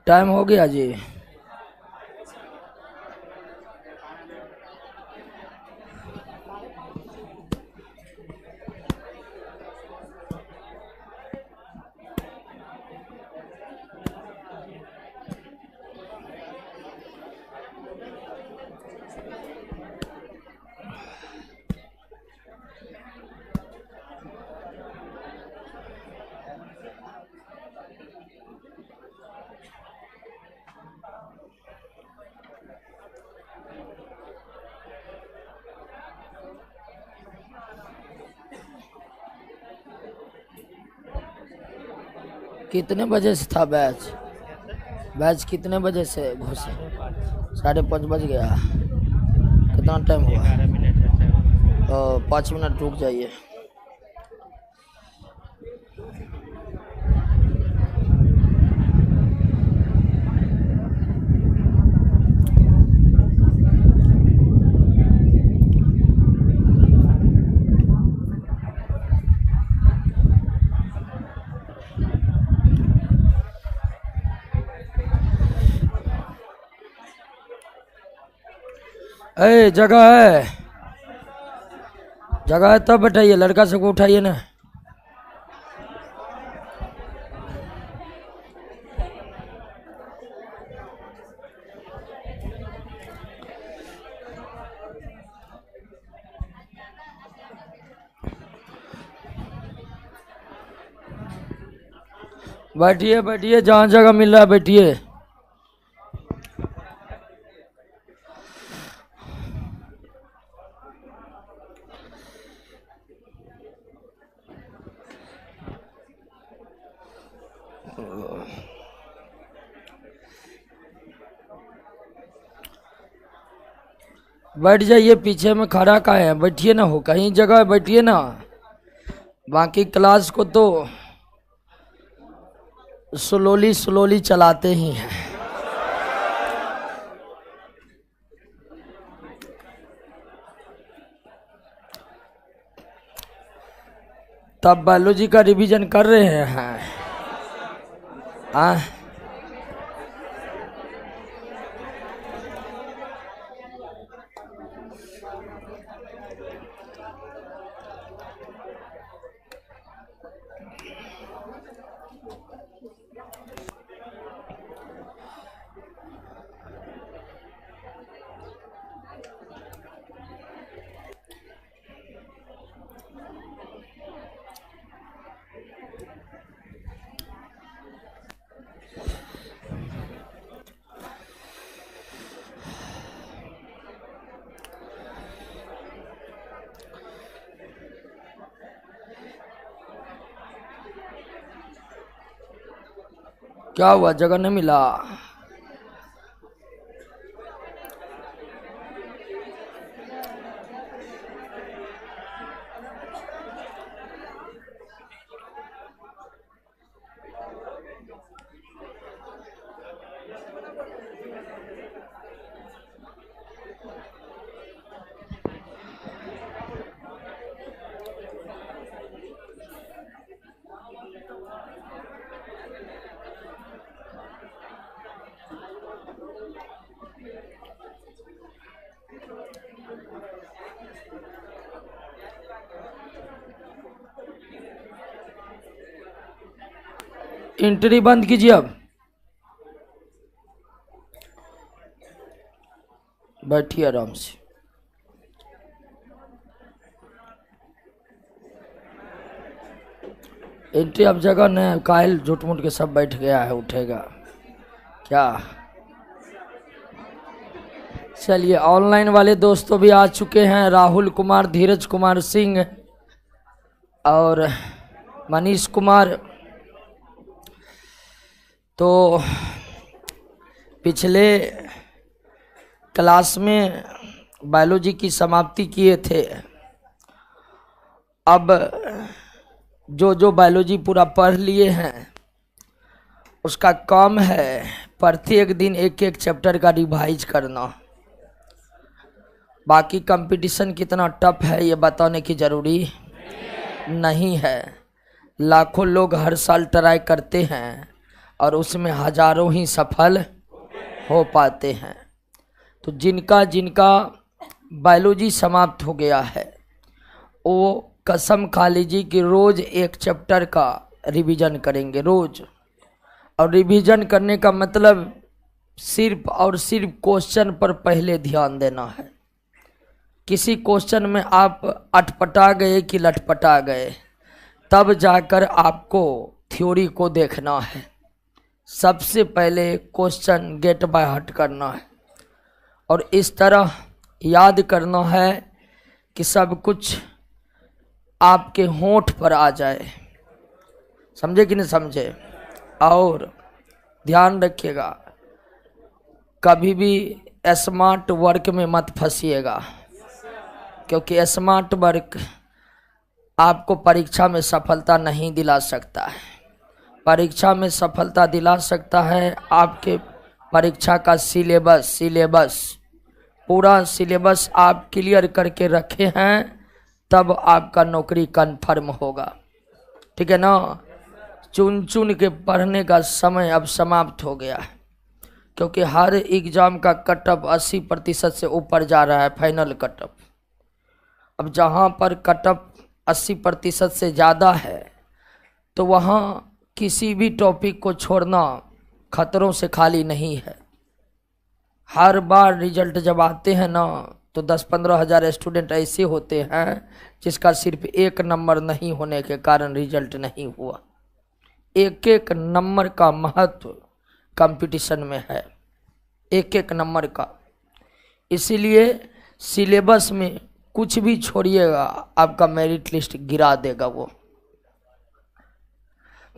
Time हो गया जी। कितने बजे से था बैच? बैच कितने बजे से घुसे? 5:30 बज गया। कितना टाइम हुआ? 5 मिनट रुक जाइए। ए जगह है, जगह है तब बैठाइए, लड़का सबको उठाइए ना। बैठिए बैठिए, जहाँ जगह मिल रहा है बैठिए। बैठ जाइए, पीछे में खड़ा का है, बैठिए ना, हो कहीं जगह बैठिए ना। बाकी क्लास को तो स्लोली स्लोली चलाते ही हैं। तब बायोलॉजी का रिवीजन कर रहे हैं। क्या हुआ, जगह नहीं मिला? एंट्री बंद कीजिए, अब बैठिए आराम से। एंट्री अब जगह नहीं, कायल झूठ मूठ के सब बैठ गया है, उठेगा क्या? चलिए, ऑनलाइन वाले दोस्तों भी आ चुके हैं, राहुल कुमार, धीरज कुमार सिंह और मनीष कुमार। तो पिछले क्लास में बायोलॉजी की समाप्ति किए थे। अब जो बायोलॉजी पूरा पढ़ लिए हैं उसका काम है प्रत्येक दिन एक एक चैप्टर का रिवाइज करना। बाकी कंपटीशन कितना टफ है ये बताने की ज़रूरी नहीं है। लाखों लोग हर साल ट्राई करते हैं, और उसमें हजारों ही सफल हो पाते हैं। तो जिनका जिनका बायोलॉजी समाप्त हो गया है वो कसम खा लीजिए कि रोज एक चैप्टर का रिवीजन करेंगे रोज। और रिवीजन करने का मतलब सिर्फ और सिर्फ क्वेश्चन पर पहले ध्यान देना है। किसी क्वेश्चन में आप अटपटा गए कि लटपटा गए, तब जाकर आपको थ्योरी को देखना है। सबसे पहले क्वेश्चन गेट बाय हार्ट करना है और इस तरह याद करना है कि सब कुछ आपके होंठ पर आ जाए। समझे कि नहीं समझे? और ध्यान रखिएगा, कभी भी स्मार्ट वर्क में मत फंसिएगा, क्योंकि स्मार्ट वर्क आपको परीक्षा में सफलता नहीं दिला सकता है। परीक्षा में सफलता दिला सकता है आपके परीक्षा का सिलेबस पूरा सिलेबस आप क्लियर करके रखे हैं, तब आपका नौकरी कन्फर्म होगा। ठीक है ना? चुन चुन के पढ़ने का समय अब समाप्त हो गया है, क्योंकि हर एग्जाम का कटअप 80% से ऊपर जा रहा है, फाइनल कटअप। अब जहाँ पर कटअप 80% से ज़्यादा है तो वहाँ किसी भी टॉपिक को छोड़ना खतरों से खाली नहीं है। हर बार रिजल्ट जब आते हैं ना तो 10-15 हज़ार स्टूडेंट ऐसे होते हैं जिसका सिर्फ एक नंबर नहीं होने के कारण रिजल्ट नहीं हुआ। एक एक नंबर का महत्व कंपटीशन में है, एक एक नंबर का। इसीलिए सिलेबस में कुछ भी छोड़िएगा आपका मेरिट लिस्ट गिरा देगा वो।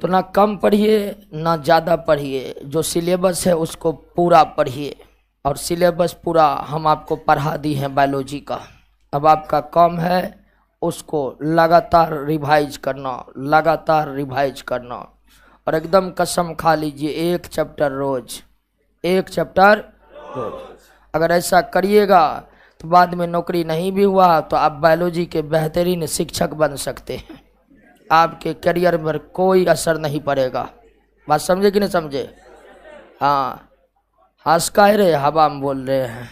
तो ना कम पढ़िए ना ज़्यादा पढ़िए, जो सिलेबस है उसको पूरा पढ़िए। और सिलेबस पूरा हम आपको पढ़ा दी हैं बायोलॉजी का। अब आपका काम है उसको लगातार रिवाइज करना और एकदम कसम खा लीजिए एक चैप्टर रोज। अगर ऐसा करिएगा तो बाद में नौकरी नहीं भी हुआ तो आप बायोलॉजी के बेहतरीन शिक्षक बन सकते हैं। आपके करियर पर कोई असर नहीं पड़ेगा। बात समझे कि नहीं समझे? हाँ, हंस का रहे हवा में बोल रहे हैं।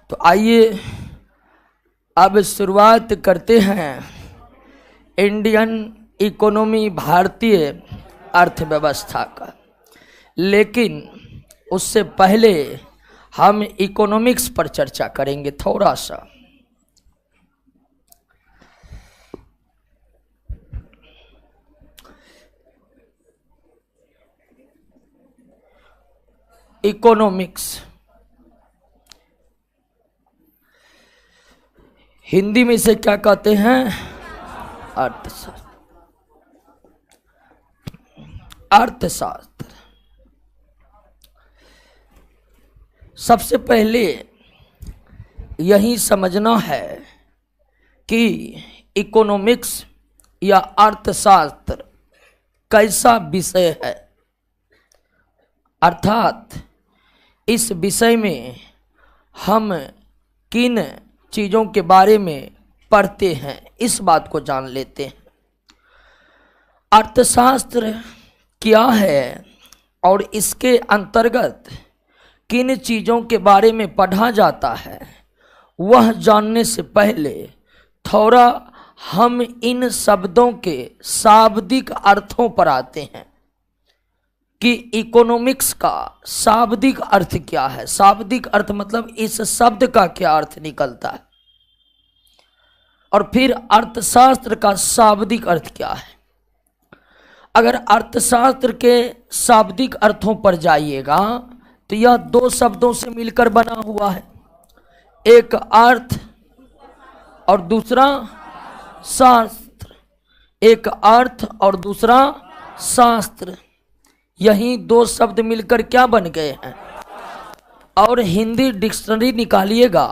तो आइए अब शुरुआत करते हैं इंडियन इकोनॉमी, भारतीय अर्थव्यवस्था का। लेकिन उससे पहले हम इकोनॉमिक्स पर चर्चा करेंगे थोड़ा सा। इकोनॉमिक्स हिंदी में इसे क्या कहते हैं? अर्थशास्त्र। सबसे पहले यही समझना है कि इकोनॉमिक्स या अर्थशास्त्र कैसा विषय है, अर्थात इस विषय में हम किन चीज़ों के बारे में पढ़ते हैं, इस बात को जान लेते हैं। अर्थशास्त्र क्या है और इसके अंतर्गत किन चीज़ों के बारे में पढ़ा जाता है, वह जानने से पहले थोड़ा हम इन शब्दों के शाब्दिक अर्थों पर आते हैं कि इकोनॉमिक्स का शाब्दिक अर्थ क्या है। शाब्दिक अर्थ मतलब इस शब्द का क्या अर्थ निकलता है, और फिर अर्थशास्त्र का शाब्दिक अर्थ क्या है। अगर अर्थशास्त्र के शाब्दिक अर्थों पर जाइएगा तो यह दो शब्दों से मिलकर बना हुआ है, एक अर्थ और दूसरा शास्त्र। एक अर्थ और दूसरा शास्त्र, यही दो शब्द मिलकर क्या बन गए हैं। और हिंदी डिक्शनरी निकालिएगा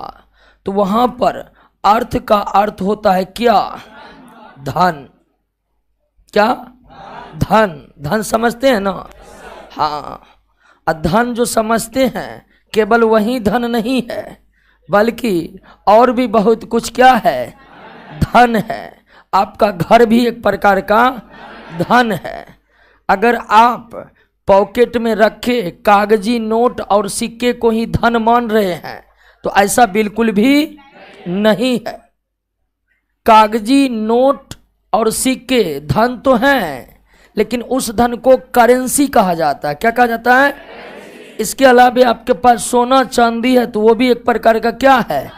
तो वहां पर अर्थ का अर्थ होता है क्या? धन। क्या? धन। धन समझते हैं ना? हाँ, धन जो समझते हैं केवल वही धन नहीं है, बल्कि और भी बहुत कुछ क्या है? धन है। आपका घर भी एक प्रकार का धन है। अगर आप पॉकेट में रखे कागजी नोट और सिक्के को ही धन मान रहे हैं तो ऐसा बिल्कुल भी नहीं है। कागजी नोट और सिक्के धन तो हैं, लेकिन उस धन को करेंसी कहा जाता है। क्या कहा जाता है? इसके अलावा आपके पास सोना चांदी है तो वो भी एक प्रकार का क्या है?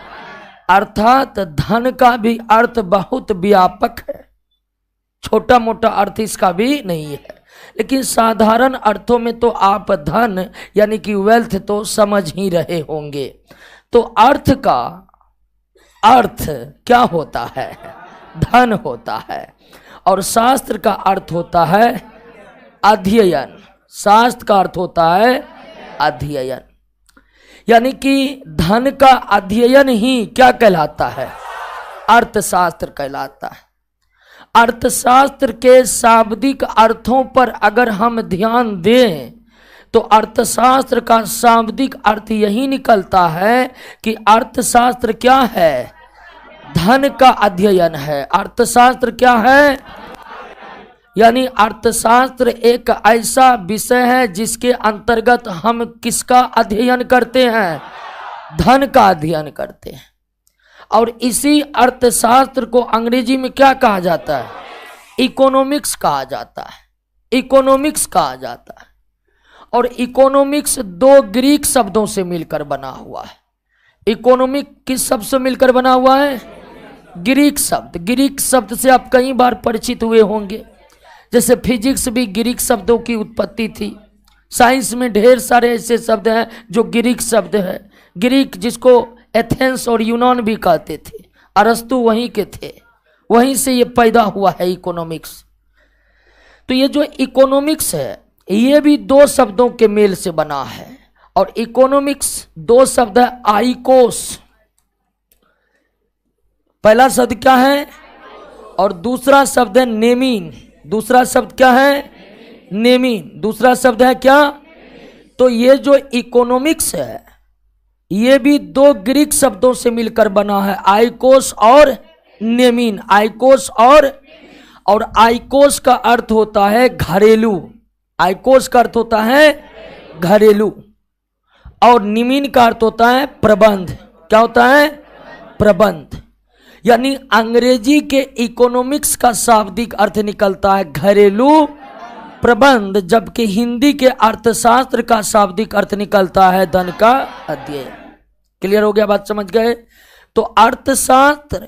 अर्थात धन का भी अर्थ बहुत व्यापक है, छोटा मोटा अर्थ इसका भी नहीं है। लेकिन साधारण अर्थों में तो आप धन यानी कि वेल्थ तो समझ ही रहे होंगे। तो अर्थ का अर्थ क्या होता है? धन होता है। और शास्त्र का अर्थ होता है अध्ययन। शास्त्र का अर्थ होता है अध्ययन, यानी कि धन का अध्ययन ही क्या कहलाता है? अर्थशास्त्र कहलाता है। अर्थशास्त्र के शाब्दिक अर्थों पर अगर हम ध्यान दें तो अर्थशास्त्र का शाब्दिक अर्थ यही निकलता है कि अर्थशास्त्र क्या है? धन का अध्ययन है। अर्थशास्त्र क्या है? यानी अर्थशास्त्र एक ऐसा विषय है जिसके अंतर्गत हम किसका अध्ययन करते हैं? धन का अध्ययन करते हैं। और इसी अर्थशास्त्र को अंग्रेजी में क्या कहा जाता है? इकोनॉमिक्स कहा जाता है। इकोनॉमिक्स कहा जाता है। और इकोनॉमिक्स दो ग्रीक शब्दों से मिलकर बना हुआ है। इकोनॉमिक किस शब्द से मिलकर बना हुआ है? ग्रीक शब्द। ग्रीक शब्द से आप कई बार परिचित हुए होंगे। जैसे फिजिक्स भी ग्रीक शब्दों की उत्पत्ति थी। साइंस में ढेर सारे ऐसे शब्द हैं जो ग्रीक शब्द है। ग्रीक जिसको एथेंस और यूनान भी कहते थे, अरस्तु वहीं के थे, वहीं से ये पैदा हुआ है इकोनॉमिक्स। तो ये जो इकोनॉमिक्स है ये भी दो शब्दों के मेल से बना है। और इकोनॉमिक्स दो शब्द है आइकोस। पहला शब्द क्या है? और दूसरा शब्द है नेमीन। दूसरा शब्द क्या है? नेमीन। दूसरा शब्द है क्या? तो ये जो इकोनॉमिक्स है ये भी दो ग्रीक शब्दों से मिलकर बना है, आइकोस और नेमीन। आइकोस और आइकोस का अर्थ होता है घरेलू। आइकोस का अर्थ होता है घरेलू और निमीन का अर्थ होता है प्रबंध। क्या होता है? प्रबंध। यानी अंग्रेजी के इकोनॉमिक्स का शाब्दिक अर्थ निकलता है घरेलू प्रबंध, जबकि हिंदी के अर्थशास्त्र का शाब्दिक अर्थ निकलता है धन का अध्ययन। क्लियर हो गया? बात समझ गए? तो अर्थशास्त्र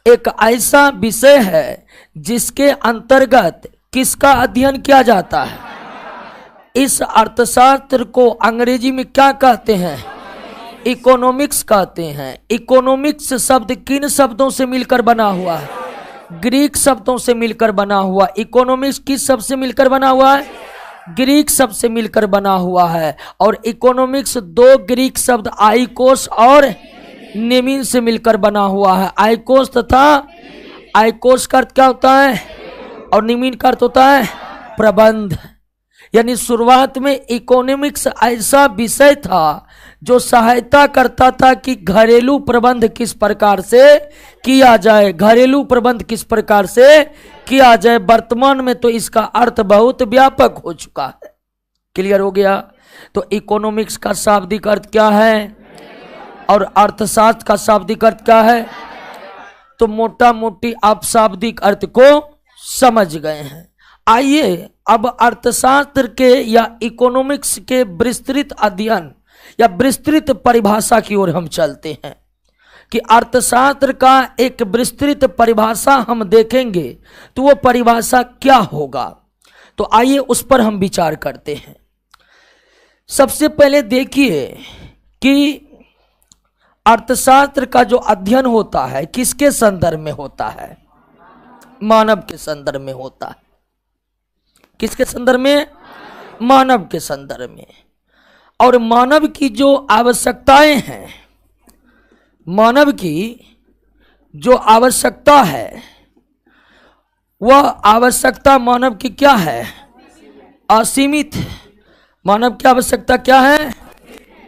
एक ऐसा विषय है जिसके अंतर्गत किसका अध्ययन किया जाता है? इस अर्थशास्त्र को अंग्रेजी में क्या कहते हैं? इकोनॉमिक्स कहते हैं। इकोनॉमिक्स शब्द किन शब्दों से मिलकर बना हुआ है? ग्रीक शब्दों से मिलकर बना हुआ। इकोनॉमिक्स किस शब्द से मिलकर बना हुआ है? ग्रीक शब्द से मिलकर बना हुआ है। और इकोनॉमिक्स दो ग्रीक शब्द आइकोस और नेमीन से मिलकर बना हुआ है। आइकोस तथा आइकोस का अर्थ क्या होता है? और नेमीन का अर्थ होता है प्रबंध। यानी शुरुआत में इकोनॉमिक्स ऐसा विषय था जो सहायता करता था कि घरेलू प्रबंध किस प्रकार से किया जाए, घरेलू प्रबंध किस प्रकार से किया जाए। वर्तमान में तो इसका अर्थ बहुत व्यापक हो चुका है। क्लियर हो गया? तो इकोनॉमिक्स का शाब्दिक अर्थ क्या है और अर्थशास्त्र का शाब्दिक अर्थ क्या है? तो मोटा मोटी आप शाब्दिक अर्थ को समझ गए हैं। आइए अब अर्थशास्त्र के या इकोनॉमिक्स के विस्तृत अध्ययन या विस्तृत परिभाषा की ओर हम चलते हैं कि अर्थशास्त्र का एक विस्तृत परिभाषा हम देखेंगे तो वो परिभाषा क्या होगा। तो आइए उस पर हम विचार करते हैं। सबसे पहले देखिए कि अर्थशास्त्र का जो अध्ययन होता है किसके संदर्भ में होता है? मानव के संदर्भ में होता है। किसके संदर्भ में? मानव के संदर्भ में। और मानव की जो आवश्यकताएं हैं, मानव की जो आवश्यकता है वह आवश्यकता मानव की क्या है? असीमित है। मानव की आवश्यकता क्या है?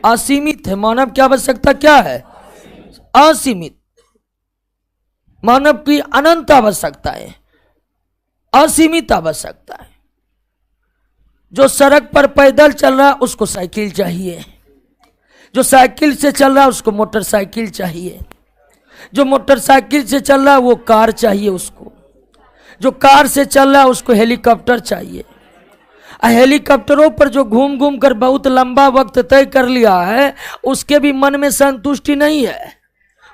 असीमित है। मानव की आवश्यकता क्या है? असीमित। मानव की अनंत आवश्यकताएं। असीमित आवश्यकता है। जो सड़क पर पैदल चल रहा है उसको साइकिल चाहिए, जो साइकिल से चल रहा है उसको मोटरसाइकिल चाहिए, जो मोटरसाइकिल से चल रहा है वो कार चाहिए उसको, जो कार से चल रहा है उसको हेलीकॉप्टर चाहिए। हेलीकॉप्टरों पर जो घूम घूम कर बहुत लंबा वक्त तय कर लिया है उसके भी मन में संतुष्टि नहीं है।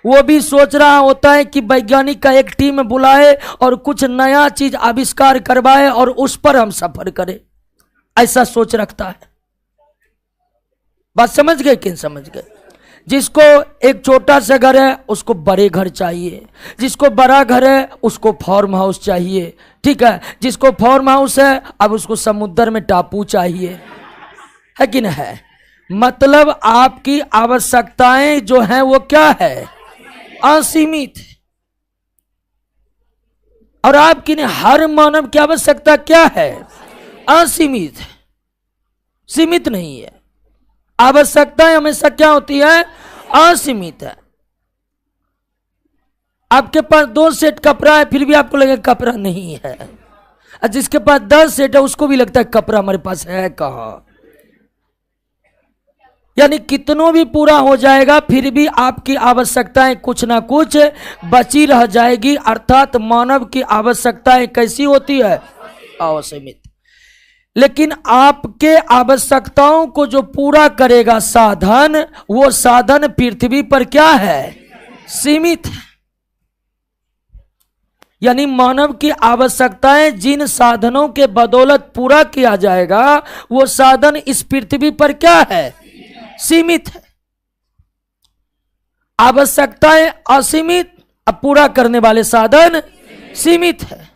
वो भी सोच रहा होता है कि वैज्ञानिक का एक टीम बुलाए और कुछ नया चीज आविष्कार करवाए और उस पर हम सफर करें, ऐसा सोच रखता है। बात समझ गए कि नहीं समझ गए? जिसको एक छोटा सा घर है उसको बड़े घर चाहिए, जिसको बड़ा घर है उसको फार्म हाउस चाहिए, ठीक है। जिसको फार्म हाउस है अब उसको समुद्र में टापू चाहिए, है कि नहीं है? मतलब आपकी आवश्यकताएं जो हैं वो क्या है? असीमित। और आपकी ने हर मानव की आवश्यकता क्या है? असीमित, सीमित नहीं है। आवश्यकताएं हमेशा क्या होती है? असीमित है। आपके पास 2 सेट कपड़ा है फिर भी आपको लगेगा कपड़ा नहीं है, और जिसके पास 10 सेट है उसको भी लगता है कपड़ा हमारे पास है कहां। यानी कितनों भी पूरा हो जाएगा फिर भी आपकी आवश्यकताएं कुछ ना कुछ बची रह जाएगी। अर्थात मानव की आवश्यकताएं कैसी होती है? असीमित। लेकिन आपके आवश्यकताओं को जो पूरा करेगा साधन, वो साधन पृथ्वी पर क्या है? सीमित है। यानी मानव की आवश्यकताएं जिन साधनों के बदौलत पूरा किया जाएगा वो साधन इस पृथ्वी पर क्या है? सीमित है। आवश्यकताएं असीमित, अब पूरा करने वाले साधन सीमित है।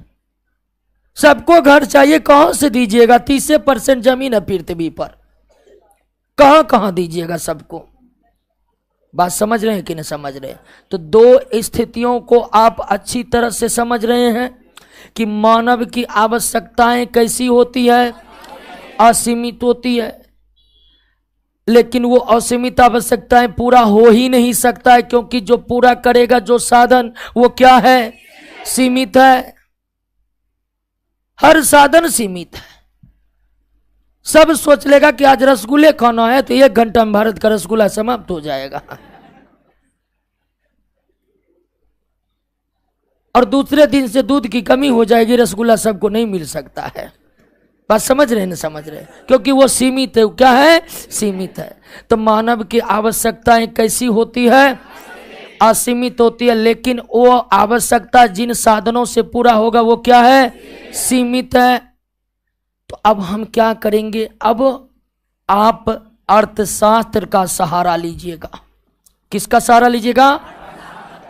सबको घर चाहिए, कहां से दीजिएगा? 30% जमीन है पृथ्वी पर, कहां कहां दीजिएगा सबको? बात समझ रहे हैं कि नहीं समझ रहे? तो 2 स्थितियों को आप अच्छी तरह से समझ रहे हैं कि मानव की आवश्यकताएं कैसी होती है? असीमित होती है। लेकिन वो असीमित आवश्यकताएं पूरा हो ही नहीं सकता है, क्योंकि जो पूरा करेगा जो साधन वो क्या है? सीमित है। हर साधन सीमित है। सब सोच लेगा कि आज रसगुल्ले खाना है तो 1 घंटा में भारत का रसगुल्ला समाप्त हो जाएगा, और दूसरे दिन से दूध की कमी हो जाएगी, रसगुल्ला सबको नहीं मिल सकता है। बात समझ रहे ना? समझ रहे? क्योंकि वो सीमित है। क्या है? सीमित है। तो मानव की आवश्यकताएं कैसी होती है? असीमित होती है। लेकिन वो आवश्यकता जिन साधनों से पूरा होगा वो क्या है? सीमित है। तो अब हम क्या करेंगे? अब आप अर्थशास्त्र का सहारा लीजिएगा। किसका सहारा लीजिएगा?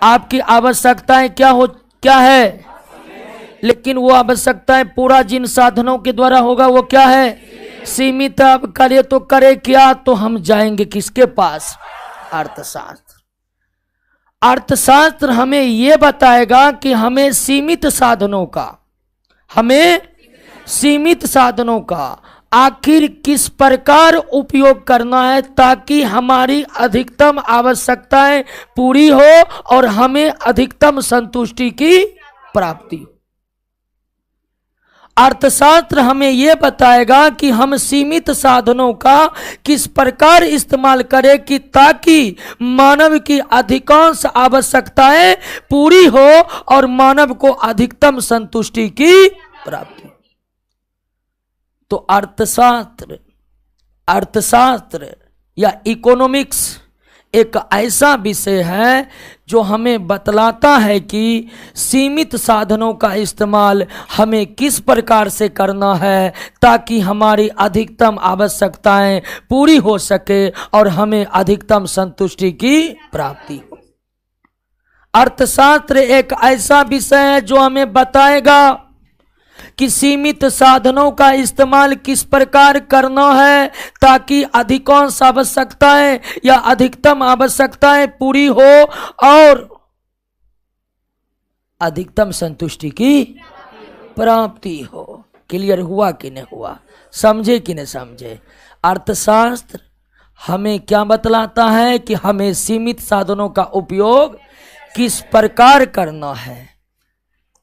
आपकी आवश्यकताएं क्या है? लेकिन वो आवश्यकताएं पूरा जिन साधनों के द्वारा होगा वो क्या है? सीमित। अब करे तो करे क्या? तो हम जाएंगे किसके पास? अर्थशास्त्र। अर्थशास्त्र हमें यह बताएगा कि हमें सीमित साधनों का आखिर किस प्रकार उपयोग करना है ताकि हमारी अधिकतम आवश्यकताएं पूरी हो और हमें अधिकतम संतुष्टि की प्राप्ति हो। अर्थशास्त्र हमें यह बताएगा कि हम सीमित साधनों का किस प्रकार इस्तेमाल करें कि ताकि मानव की अधिकांश आवश्यकताएं पूरी हो और मानव को अधिकतम संतुष्टि की प्राप्ति। तो अर्थशास्त्र या इकोनॉमिक्स एक ऐसा विषय है जो हमें बतलाता है कि सीमित साधनों का इस्तेमाल हमें किस प्रकार से करना है ताकि हमारी अधिकतम आवश्यकताएं पूरी हो सके और हमें अधिकतम संतुष्टि की प्राप्ति हो। अर्थशास्त्र एक ऐसा विषय है जो हमें बताएगा कि सीमित साधनों का इस्तेमाल किस प्रकार करना है ताकि अधिकांश आवश्यकताएं या अधिकतम आवश्यकताएं पूरी हो और अधिकतम संतुष्टि की प्राप्ति हो। क्लियर हुआ कि नहीं हुआ? समझे कि नहीं समझे? अर्थशास्त्र हमें क्या बतलाता है कि हमें सीमित साधनों का उपयोग किस प्रकार करना है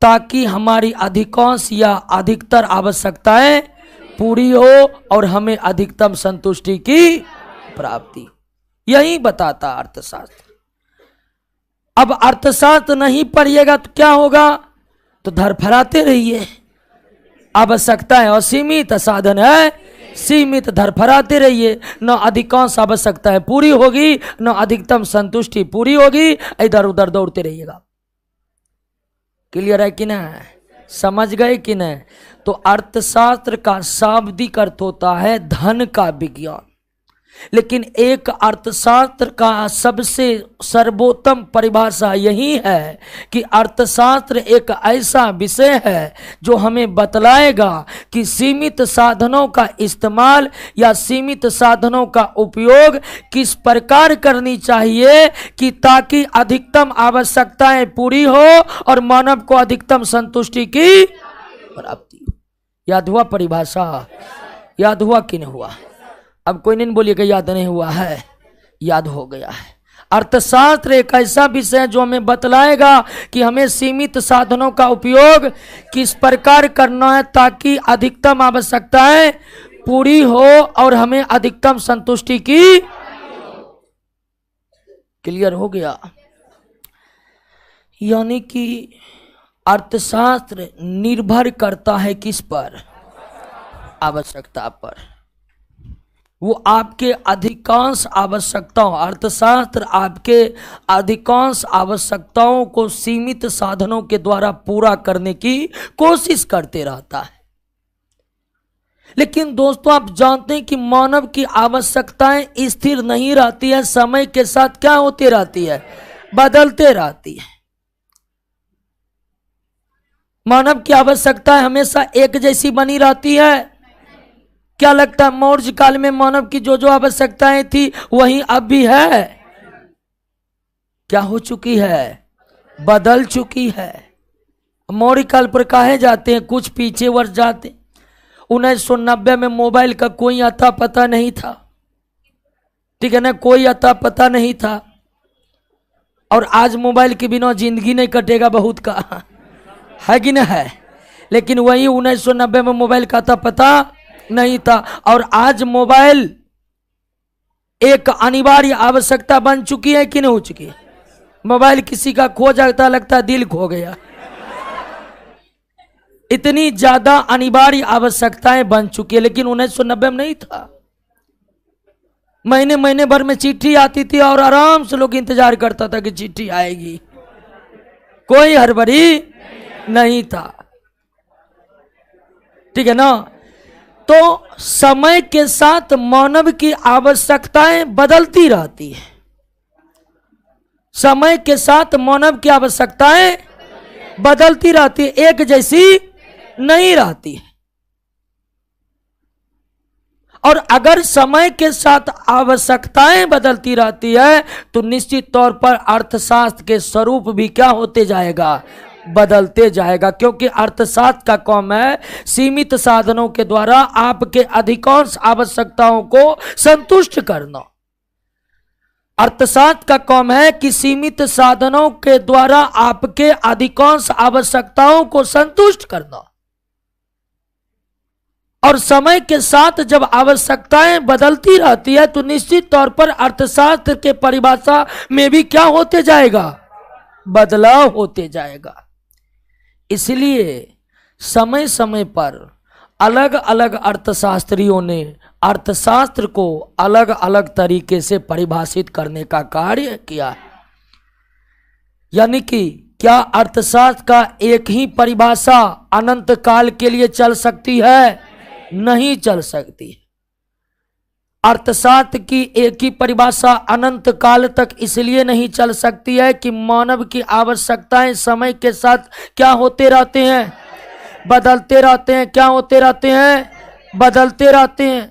ताकि हमारी अधिकांश या अधिकतर आवश्यकताएं पूरी हो और हमें अधिकतम संतुष्टि की प्राप्ति। यही बताता अर्थशास्त्र। अब अर्थशास्त्र नहीं पढ़िएगा तो क्या होगा? तो धरफराते रहिए। आवश्यकता है असीमित, साधन है सीमित, धरफराते रहिए। न अधिकांश आवश्यकताएं पूरी होगी, न अधिकतम संतुष्टि पूरी होगी, इधर उधर दौड़ते रहिएगा। क्लियर है कि ना? समझ गए कि नहीं? तो अर्थशास्त्र का शाब्दिक अर्थ होता है धन का विज्ञान, लेकिन एक अर्थशास्त्र का सबसे सर्वोत्तम परिभाषा यही है कि अर्थशास्त्र एक ऐसा विषय है जो हमें बतलाएगा कि सीमित साधनों का इस्तेमाल या सीमित साधनों का उपयोग किस प्रकार करनी चाहिए कि ताकि अधिकतम आवश्यकताएं पूरी हो और मानव को अधिकतम संतुष्टि की प्राप्ति। याद हुआ परिभाषा? याद हुआ कि नहीं हुआ? अब कोई नहीं बोलिएगा याद नहीं हुआ है, याद हो गया है। अर्थशास्त्र एक ऐसा विषय है जो हमें बतलाएगा कि हमें सीमित साधनों का उपयोग किस प्रकार करना है ताकि अधिकतम आवश्यकताएं पूरी हो और हमें अधिकतम संतुष्टि की। क्लियर हो गया? यानी कि अर्थशास्त्र निर्भर करता है किस पर? आवश्यकता पर। वो आपके अधिकांश आवश्यकताओं, अर्थशास्त्र आपके अधिकांश आवश्यकताओं को सीमित साधनों के द्वारा पूरा करने की कोशिश करते रहता है। लेकिन दोस्तों आप जानते हैं कि मानव की आवश्यकताएं स्थिर नहीं रहती है, समय के साथ क्या होती रहती है? बदलते रहती है। मानव की आवश्यकताएं हमेशा एक जैसी बनी रहती है? क्या लगता है मौर्य काल में मानव की जो जो आवश्यकताएं थी वही अब भी है? क्या हो चुकी है? बदल चुकी है। मौर्य काल पर काहे जाते हैं? कुछ पीछे वर्ष जाते। 1990 में मोबाइल का कोई अता पता नहीं था, ठीक है ना? कोई अता पता नहीं था। और आज मोबाइल के बिना जिंदगी नहीं कटेगा बहुत का, है कि ना है? लेकिन वही 1990 में मोबाइल का अता पता नहीं था और आज मोबाइल एक अनिवार्य आवश्यकता बन चुकी है कि नहीं हो चुकी है? मोबाइल किसी का खो जाता लगता है दिल खो गया। इतनी ज्यादा अनिवार्य आवश्यकताएं बन चुकी है, लेकिन 1990 में नहीं था। महीने महीने भर में चिट्ठी आती थी और आराम से लोग इंतजार करता था कि चिट्ठी आएगी, कोई हड़बड़ी नहीं था, ठीक है ना? तो समय के साथ मानव की आवश्यकताएं बदलती रहती है। समय के साथ मानव की आवश्यकताएं बदलती रहती है, एक जैसी नहीं रहती है। और अगर समय के साथ आवश्यकताएं बदलती रहती है तो निश्चित तौर पर अर्थशास्त्र के स्वरूप भी क्या होते जाएगा? बदलते जाएगा। क्योंकि अर्थशास्त्र का काम है सीमित साधनों के द्वारा आपके अधिकांश आवश्यकताओं को संतुष्ट करना। अर्थशास्त्र का काम है कि सीमित साधनों के द्वारा आपके अधिकांश आवश्यकताओं को संतुष्ट करना। और समय के साथ जब आवश्यकताएं बदलती रहती है तो निश्चित तौर पर अर्थशास्त्र के परिभाषा में भी क्या होते जाएगा? बदलाव होते जाएगा। इसलिए समय समय पर अलग अलग अर्थशास्त्रियों ने अर्थशास्त्र को अलग अलग तरीके से परिभाषित करने का कार्य किया है। यानी कि क्या अर्थशास्त्र का एक ही परिभाषा अनंत काल के लिए चल सकती है? नहीं चल सकती। अर्थशास्त्र की एक ही परिभाषा अनंत काल तक इसलिए नहीं चल सकती है कि मानव की आवश्यकताएं समय के साथ क्या होते रहते हैं? बदलते रहते हैं। क्या होते रहते हैं? बदलते रहते हैं।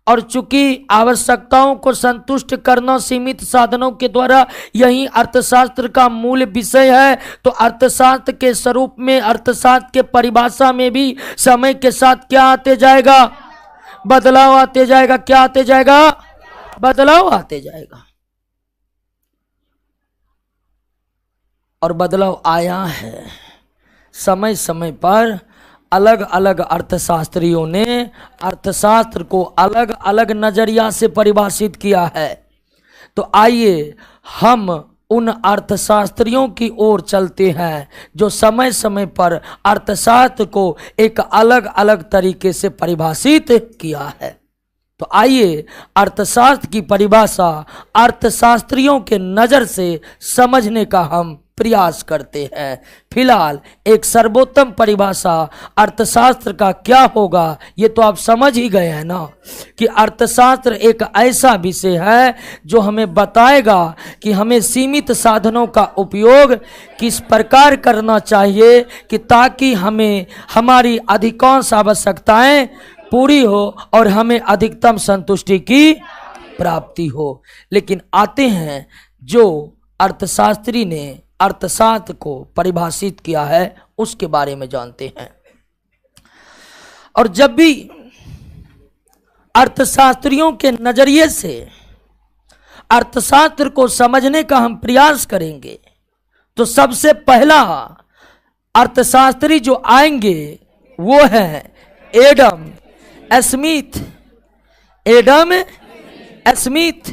और चूंकि आवश्यकताओं को संतुष्ट करना सीमित साधनों के द्वारा यही अर्थशास्त्र का मूल विषय है, तो अर्थशास्त्र के स्वरूप में, अर्थशास्त्र के परिभाषा में भी समय के साथ क्या आते जाएगा? बदलाव आते जाएगा। क्या आते जाएगा? बदलाव आते जाएगा। और बदलाव आया है। समय समय पर अलग अलग अर्थशास्त्रियों ने अर्थशास्त्र को अलग अलग नजरिया से परिभाषित किया है। तो आइए हम उन अर्थशास्त्रियों की ओर चलते हैं जो समय समय पर अर्थशास्त्र को एक अलग अलग तरीके से परिभाषित किया है। तो आइए अर्थशास्त्र की परिभाषा अर्थशास्त्रियों के नज़र से समझने का हम प्रयास करते हैं। फिलहाल एक सर्वोत्तम परिभाषा अर्थशास्त्र का क्या होगा ये तो आप समझ ही गए हैं ना, कि अर्थशास्त्र एक ऐसा विषय है जो हमें बताएगा कि हमें सीमित साधनों का उपयोग किस प्रकार करना चाहिए कि ताकि हमें हमारी अधिकांश आवश्यकताएं पूरी हो और हमें अधिकतम संतुष्टि की प्राप्ति हो। लेकिन आते हैं जो अर्थशास्त्री ने अर्थशास्त्र को परिभाषित किया है उसके बारे में जानते हैं। और जब भी अर्थशास्त्रियों के नजरिए से अर्थशास्त्र को समझने का हम प्रयास करेंगे तो सबसे पहला अर्थशास्त्री जो आएंगे वो है Adam Smith. Adam Smith,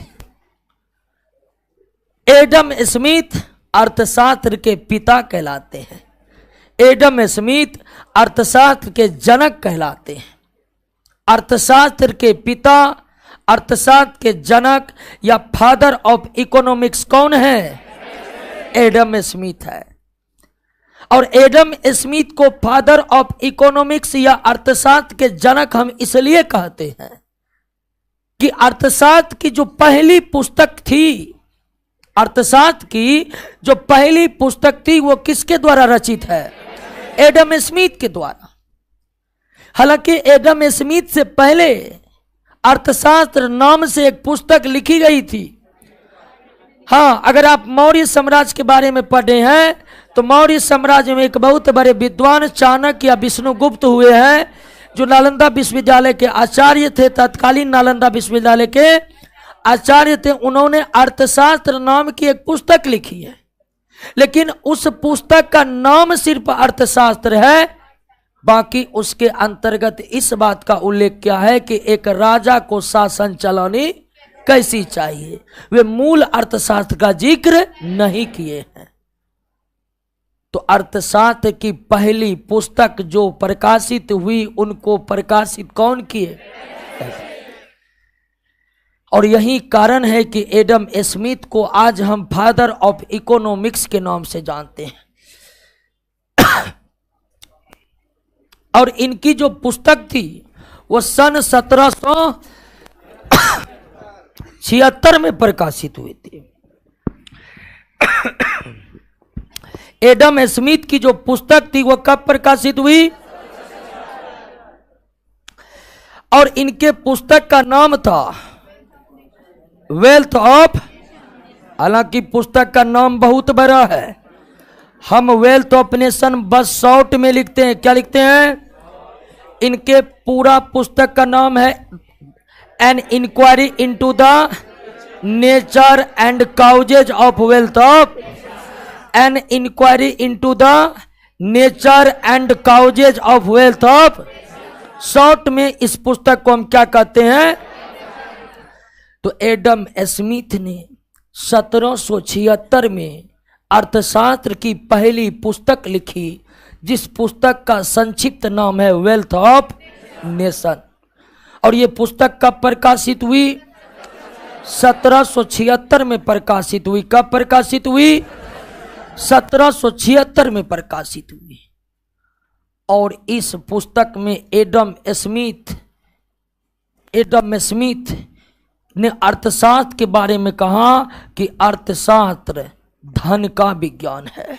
Adam Smith अर्थशास्त्र के पिता कहलाते हैं। एडम स्मिथ अर्थशास्त्र के जनक कहलाते हैं। अर्थशास्त्र के पिता, अर्थशास्त्र के जनक या फादर ऑफ इकोनॉमिक्स कौन है? एडम स्मिथ है। और एडम स्मिथ को फादर ऑफ इकोनॉमिक्स या अर्थशास्त्र के जनक हम इसलिए कहते हैं कि अर्थशास्त्र की जो पहली पुस्तक थी, अर्थशास्त्र की जो पहली पुस्तक थी वो किसके द्वारा रचित है? एडम स्मिथ के द्वारा। हालांकि एडम स्मिथ से पहले अर्थशास्त्र नाम से एक पुस्तक लिखी गई थी। हाँ, अगर आप मौर्य साम्राज्य के बारे में पढ़े हैं तो मौर्य साम्राज्य में एक बहुत बड़े विद्वान चाणक्य या विष्णुगुप्त हुए हैं जो नालंदा विश्वविद्यालय के आचार्य थे, तत्कालीन नालंदा विश्वविद्यालय के आचार्य थे। उन्होंने अर्थशास्त्र नाम की एक पुस्तक लिखी है, लेकिन उस पुस्तक का नाम सिर्फ अर्थशास्त्र है, बाकी उसके अंतर्गत इस बात का उल्लेख किया है कि एक राजा को शासन चलानी कैसी चाहिए। वे मूल अर्थशास्त्र का जिक्र नहीं किए हैं। तो अर्थशास्त्र की पहली पुस्तक जो प्रकाशित हुई उनको प्रकाशित कौन किए? और यही कारण है कि एडम स्मिथ को आज हम फादर ऑफ इकोनॉमिक्स के नाम से जानते हैं। और इनकी जो पुस्तक थी वो सन 1776 में प्रकाशित हुई थी। एडम स्मिथ की जो पुस्तक थी वो कब प्रकाशित हुई? और इनके पुस्तक का नाम था वेल्थ ऑफ। हालांकि पुस्तक का नाम बहुत बड़ा है। हम वेल्थ ऑफ नेशन बस शॉर्ट में लिखते हैं। क्या लिखते हैं? इनके पूरा पुस्तक का नाम है an inquiry into the nature and causes of wealth of. An inquiry into the nature and causes of wealth of. Short में इस पुस्तक को हम क्या कहते हैं? तो एडम स्मिथ ने 1776 में अर्थशास्त्र की पहली पुस्तक लिखी, जिस पुस्तक का संक्षिप्त नाम है वेल्थ ऑफ नेशन। और ये पुस्तक कब प्रकाशित हुई? 1776 में प्रकाशित हुई। कब प्रकाशित हुई? 1776 में प्रकाशित हुई। और इस पुस्तक में एडम स्मिथ ने अर्थशास्त्र के बारे में कहा कि अर्थशास्त्र धन का विज्ञान है।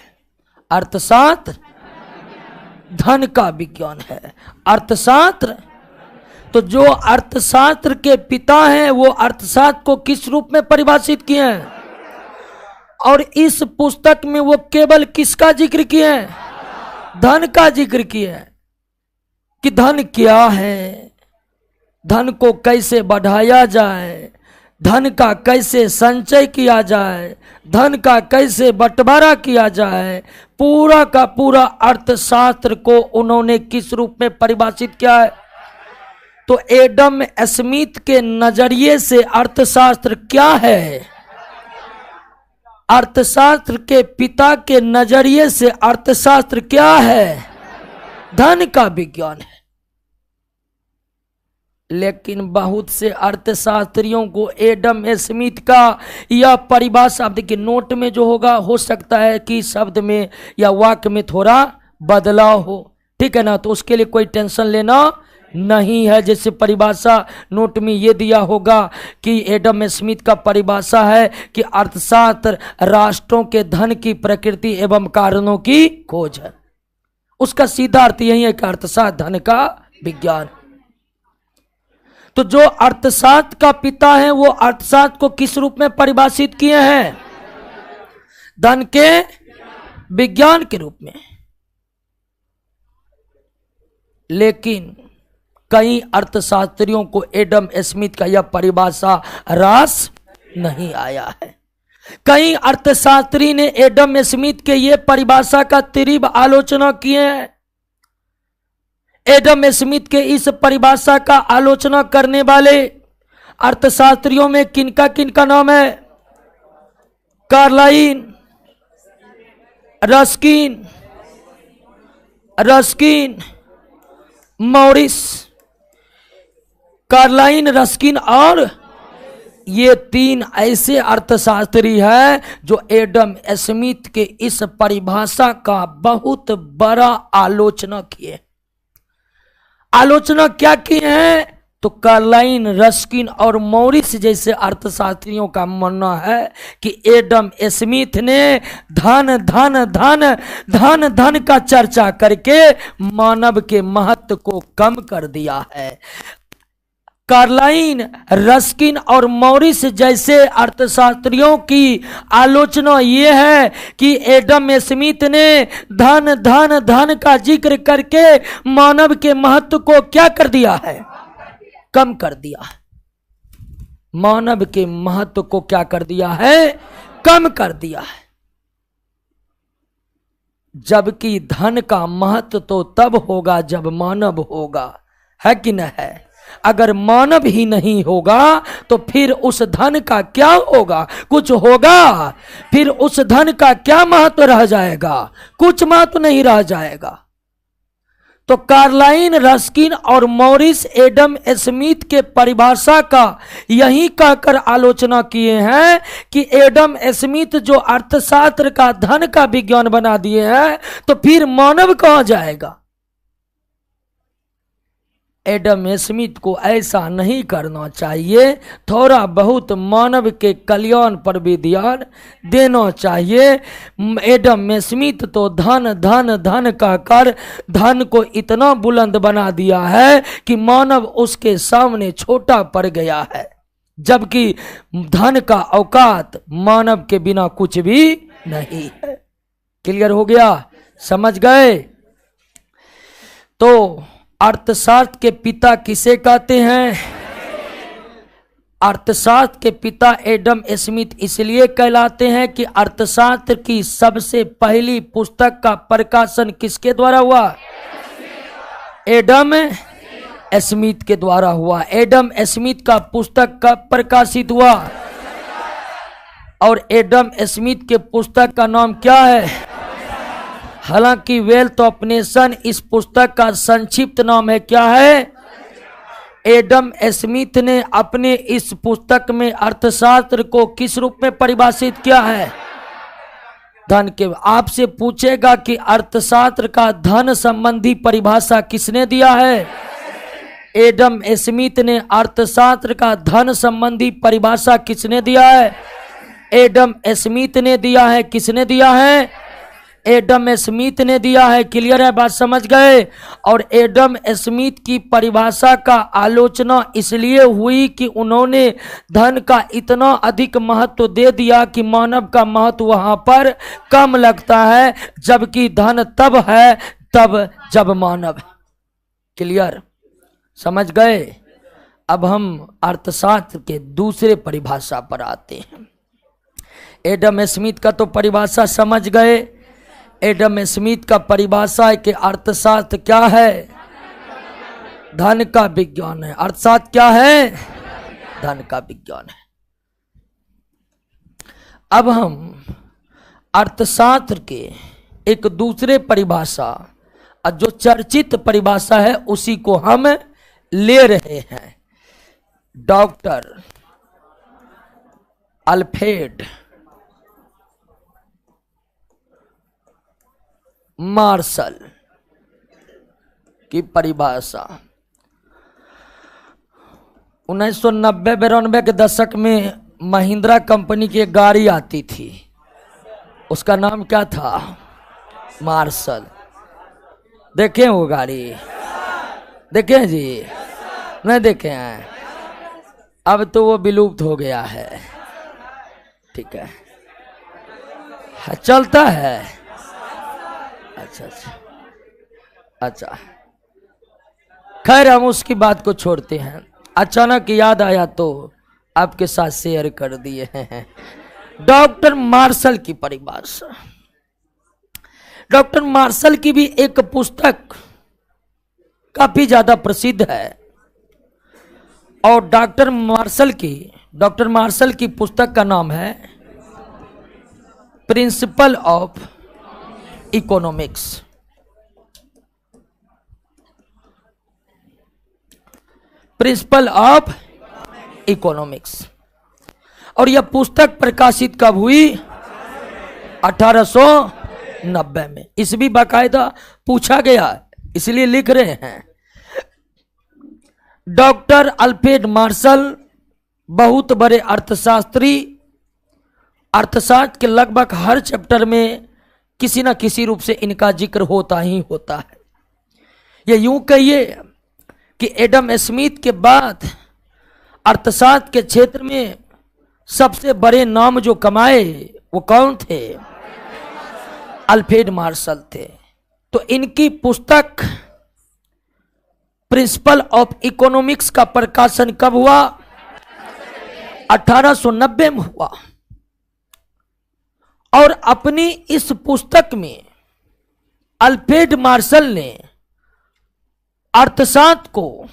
अर्थशास्त्र धन का विज्ञान है। अर्थशास्त्र, तो जो अर्थशास्त्र के पिता हैं वो अर्थशास्त्र को किस रूप में परिभाषित किए हैं? और इस पुस्तक में वो केवल किसका जिक्र किए हैं? धन का जिक्र किए हैं कि धन क्या है, धन को कैसे बढ़ाया जाए, धन का कैसे संचय किया जाए, धन का कैसे बंटवारा किया जाए, पूरा का पूरा अर्थशास्त्र को उन्होंने किस रूप में परिभाषित किया है। तो एडम स्मिथ के नजरिए से अर्थशास्त्र क्या है? अर्थशास्त्र के पिता के नजरिए से अर्थशास्त्र क्या है? धन का विज्ञान है। लेकिन बहुत से अर्थशास्त्रियों को एडम स्मिथ का यह परिभाषा, देखिए नोट में जो होगा हो सकता है कि शब्द में या वाक्य में थोड़ा बदलाव हो, ठीक है ना, तो उसके लिए कोई टेंशन लेना नहीं है। जैसे परिभाषा नोट में ये दिया होगा कि एडम स्मिथ का परिभाषा है कि अर्थशास्त्र राष्ट्रों के धन की प्रकृति एवं कारणों की खोज है। उसका सीधा अर्थ यही है कि अर्थशास्त्र धन का विज्ञान। तो जो अर्थशास्त्र का पिता है वो अर्थशास्त्र को किस रूप में परिभाषित किए हैं? धन के विज्ञान के रूप में। लेकिन कई अर्थशास्त्रियों को एडम स्मिथ का यह परिभाषा रास नहीं आया है। कई अर्थशास्त्री ने एडम स्मिथ के ये परिभाषा का तीव्र आलोचना किए हैं। एडम स्मिथ के इस परिभाषा का आलोचना करने वाले अर्थशास्त्रियों में किनका किनका नाम है? कार्लाइन, रस्किन, मॉरिस। कार्लाइन, रस्किन और ये तीन ऐसे अर्थशास्त्री हैं जो एडम स्मिथ के इस परिभाषा का बहुत बड़ा आलोचना किए। आलोचना क्या की है? तो कार्लाइन, रस्किन और मॉरिस जैसे अर्थशास्त्रियों का मानना है कि एडम स्मिथ ने धन धन धन धन धन का चर्चा करके मानव के महत्व को कम कर दिया है। कार्लाइन, रस्किन और मॉरिस जैसे अर्थशास्त्रियों की आलोचना ये है कि एडम स्मिथ ने धन धन धन का जिक्र करके मानव के महत्व को क्या कर दिया है? कम कर दिया है। मानव के महत्व को क्या कर दिया है? कम कर दिया है। जबकि धन का महत्व तो तब होगा जब मानव होगा, है कि न है? अगर मानव ही नहीं होगा तो फिर उस धन का क्या होगा? कुछ होगा? फिर उस धन का क्या महत्व रह जाएगा? कुछ महत्व नहीं रह जाएगा। तो कार्लाइन, रस्किन और मॉरिस एडम स्मिथ के परिभाषा का यही कहकर आलोचना किए हैं कि एडम स्मिथ जो अर्थशास्त्र का धन का विज्ञान बना दिए हैं तो फिर मानव कहां जाएगा? एडम स्मिथ को ऐसा नहीं करना चाहिए। थोड़ा बहुत मानव के कल्याण पर भी ध्यान देना चाहिए। एडम स्मिथ तो धन धन धन कहकर धन को इतना बुलंद बना दिया है कि मानव उसके सामने छोटा पड़ गया है, जबकि धन का औकात मानव के बिना कुछ भी नहीं है। क्लियर हो गया? समझ गए? तो अर्थशास्त्र के पिता किसे कहते हैं? अर्थशास्त्र के पिता एडम स्मिथ इसलिए कहलाते हैं कि अर्थशास्त्र की सबसे पहली पुस्तक का प्रकाशन किसके द्वारा हुआ? एडम स्मिथ के द्वारा हुआ। एडम स्मिथ का पुस्तक कब प्रकाशित हुआ? और एडम स्मिथ के पुस्तक का नाम क्या है? हालांकि वेल्थ ऑफ नेशन इस पुस्तक का संक्षिप्त नाम है। क्या है? एडम स्मिथ ने अपने इस पुस्तक में अर्थशास्त्र को किस रूप में परिभाषित किया है? धन के। आपसे पूछेगा कि अर्थशास्त्र का धन संबंधी परिभाषा किसने दिया है? एडम स्मिथ ने अर्थशास्त्र का धन संबंधी परिभाषा किसने दिया है? एडम स्मिथ ने दिया है। किसने दिया है? एडम स्मिथ ने दिया है। क्लियर है? बात समझ गए? और एडम स्मिथ की परिभाषा का आलोचना इसलिए हुई कि उन्होंने धन का इतना अधिक महत्व दे दिया कि मानव का महत्व वहां पर कम लगता है, जबकि धन तब है तब जब मानव है। क्लियर? समझ गए? अब हम अर्थशास्त्र के दूसरे परिभाषा पर आते हैं। एडम स्मिथ का तो परिभाषा समझ गए। एडम स्मिथ का परिभाषा है कि अर्थशास्त्र क्या है? धन का विज्ञान है। अर्थशास्त्र क्या है? धन का विज्ञान है। अब हम अर्थशास्त्र के एक दूसरे परिभाषा, जो चर्चित परिभाषा है, उसी को हम ले रहे हैं। डॉक्टर अल्फ्रेड मार्शल की परिभाषा। 1990-92 के दशक में महिंद्रा कंपनी की एक गाड़ी आती थी, उसका नाम क्या था? मार्शल। देखे वो गाड़ी? देखे जी? नहीं देखे हैं? अब तो वो विलुप्त हो गया है। ठीक है, चलता है। अच्छा अच्छा अच्छा, खैर हम उसकी बात को छोड़ते हैं। अचानक याद आया तो आपके साथ शेयर कर दिए हैं। डॉक्टर मार्शल की परिभाषा। डॉक्टर मार्शल की भी एक पुस्तक काफी ज्यादा प्रसिद्ध है, और डॉक्टर मार्शल की पुस्तक का नाम है principle of economics. Principle of economics. और यह पुस्तक प्रकाशित कब हुई? 1890 में। इस भी बाकायदा पूछा गया, इसलिए लिख रहे हैं। डॉक्टर अल्फ्रेड मार्शल बहुत बड़े अर्थशास्त्री। अर्थशास्त्र के लगभग हर चैप्टर में किसी न किसी रूप से इनका जिक्र होता ही होता है। ये यूं कहिए कि एडम स्मिथ के बाद अर्थशास्त्र के क्षेत्र में सबसे बड़े नाम जो कमाए वो कौन थे? अल्फ्रेड मार्शल थे। तो इनकी पुस्तक प्रिंसिपल ऑफ इकोनॉमिक्स का प्रकाशन कब हुआ? 1890 में हुआ। और अपनी इस पुस्तक में अल्फ्रेड मार्शल ने अर्थशास्त्र को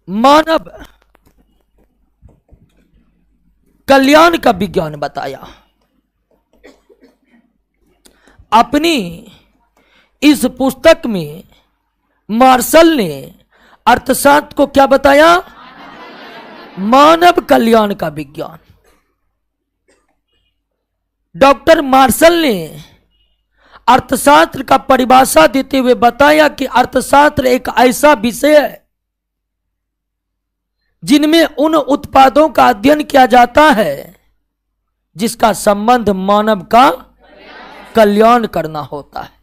मानव कल्याण का विज्ञान बताया। अपनी इस पुस्तक में मार्शल ने अर्थशास्त्र को क्या बताया? मानव कल्याण का विज्ञान। डॉक्टर मार्शल ने अर्थशास्त्र का परिभाषा देते हुए बताया कि अर्थशास्त्र एक ऐसा विषय है जिनमें उन उत्पादों का अध्ययन किया जाता है जिसका संबंध मानव का कल्याण करना होता है।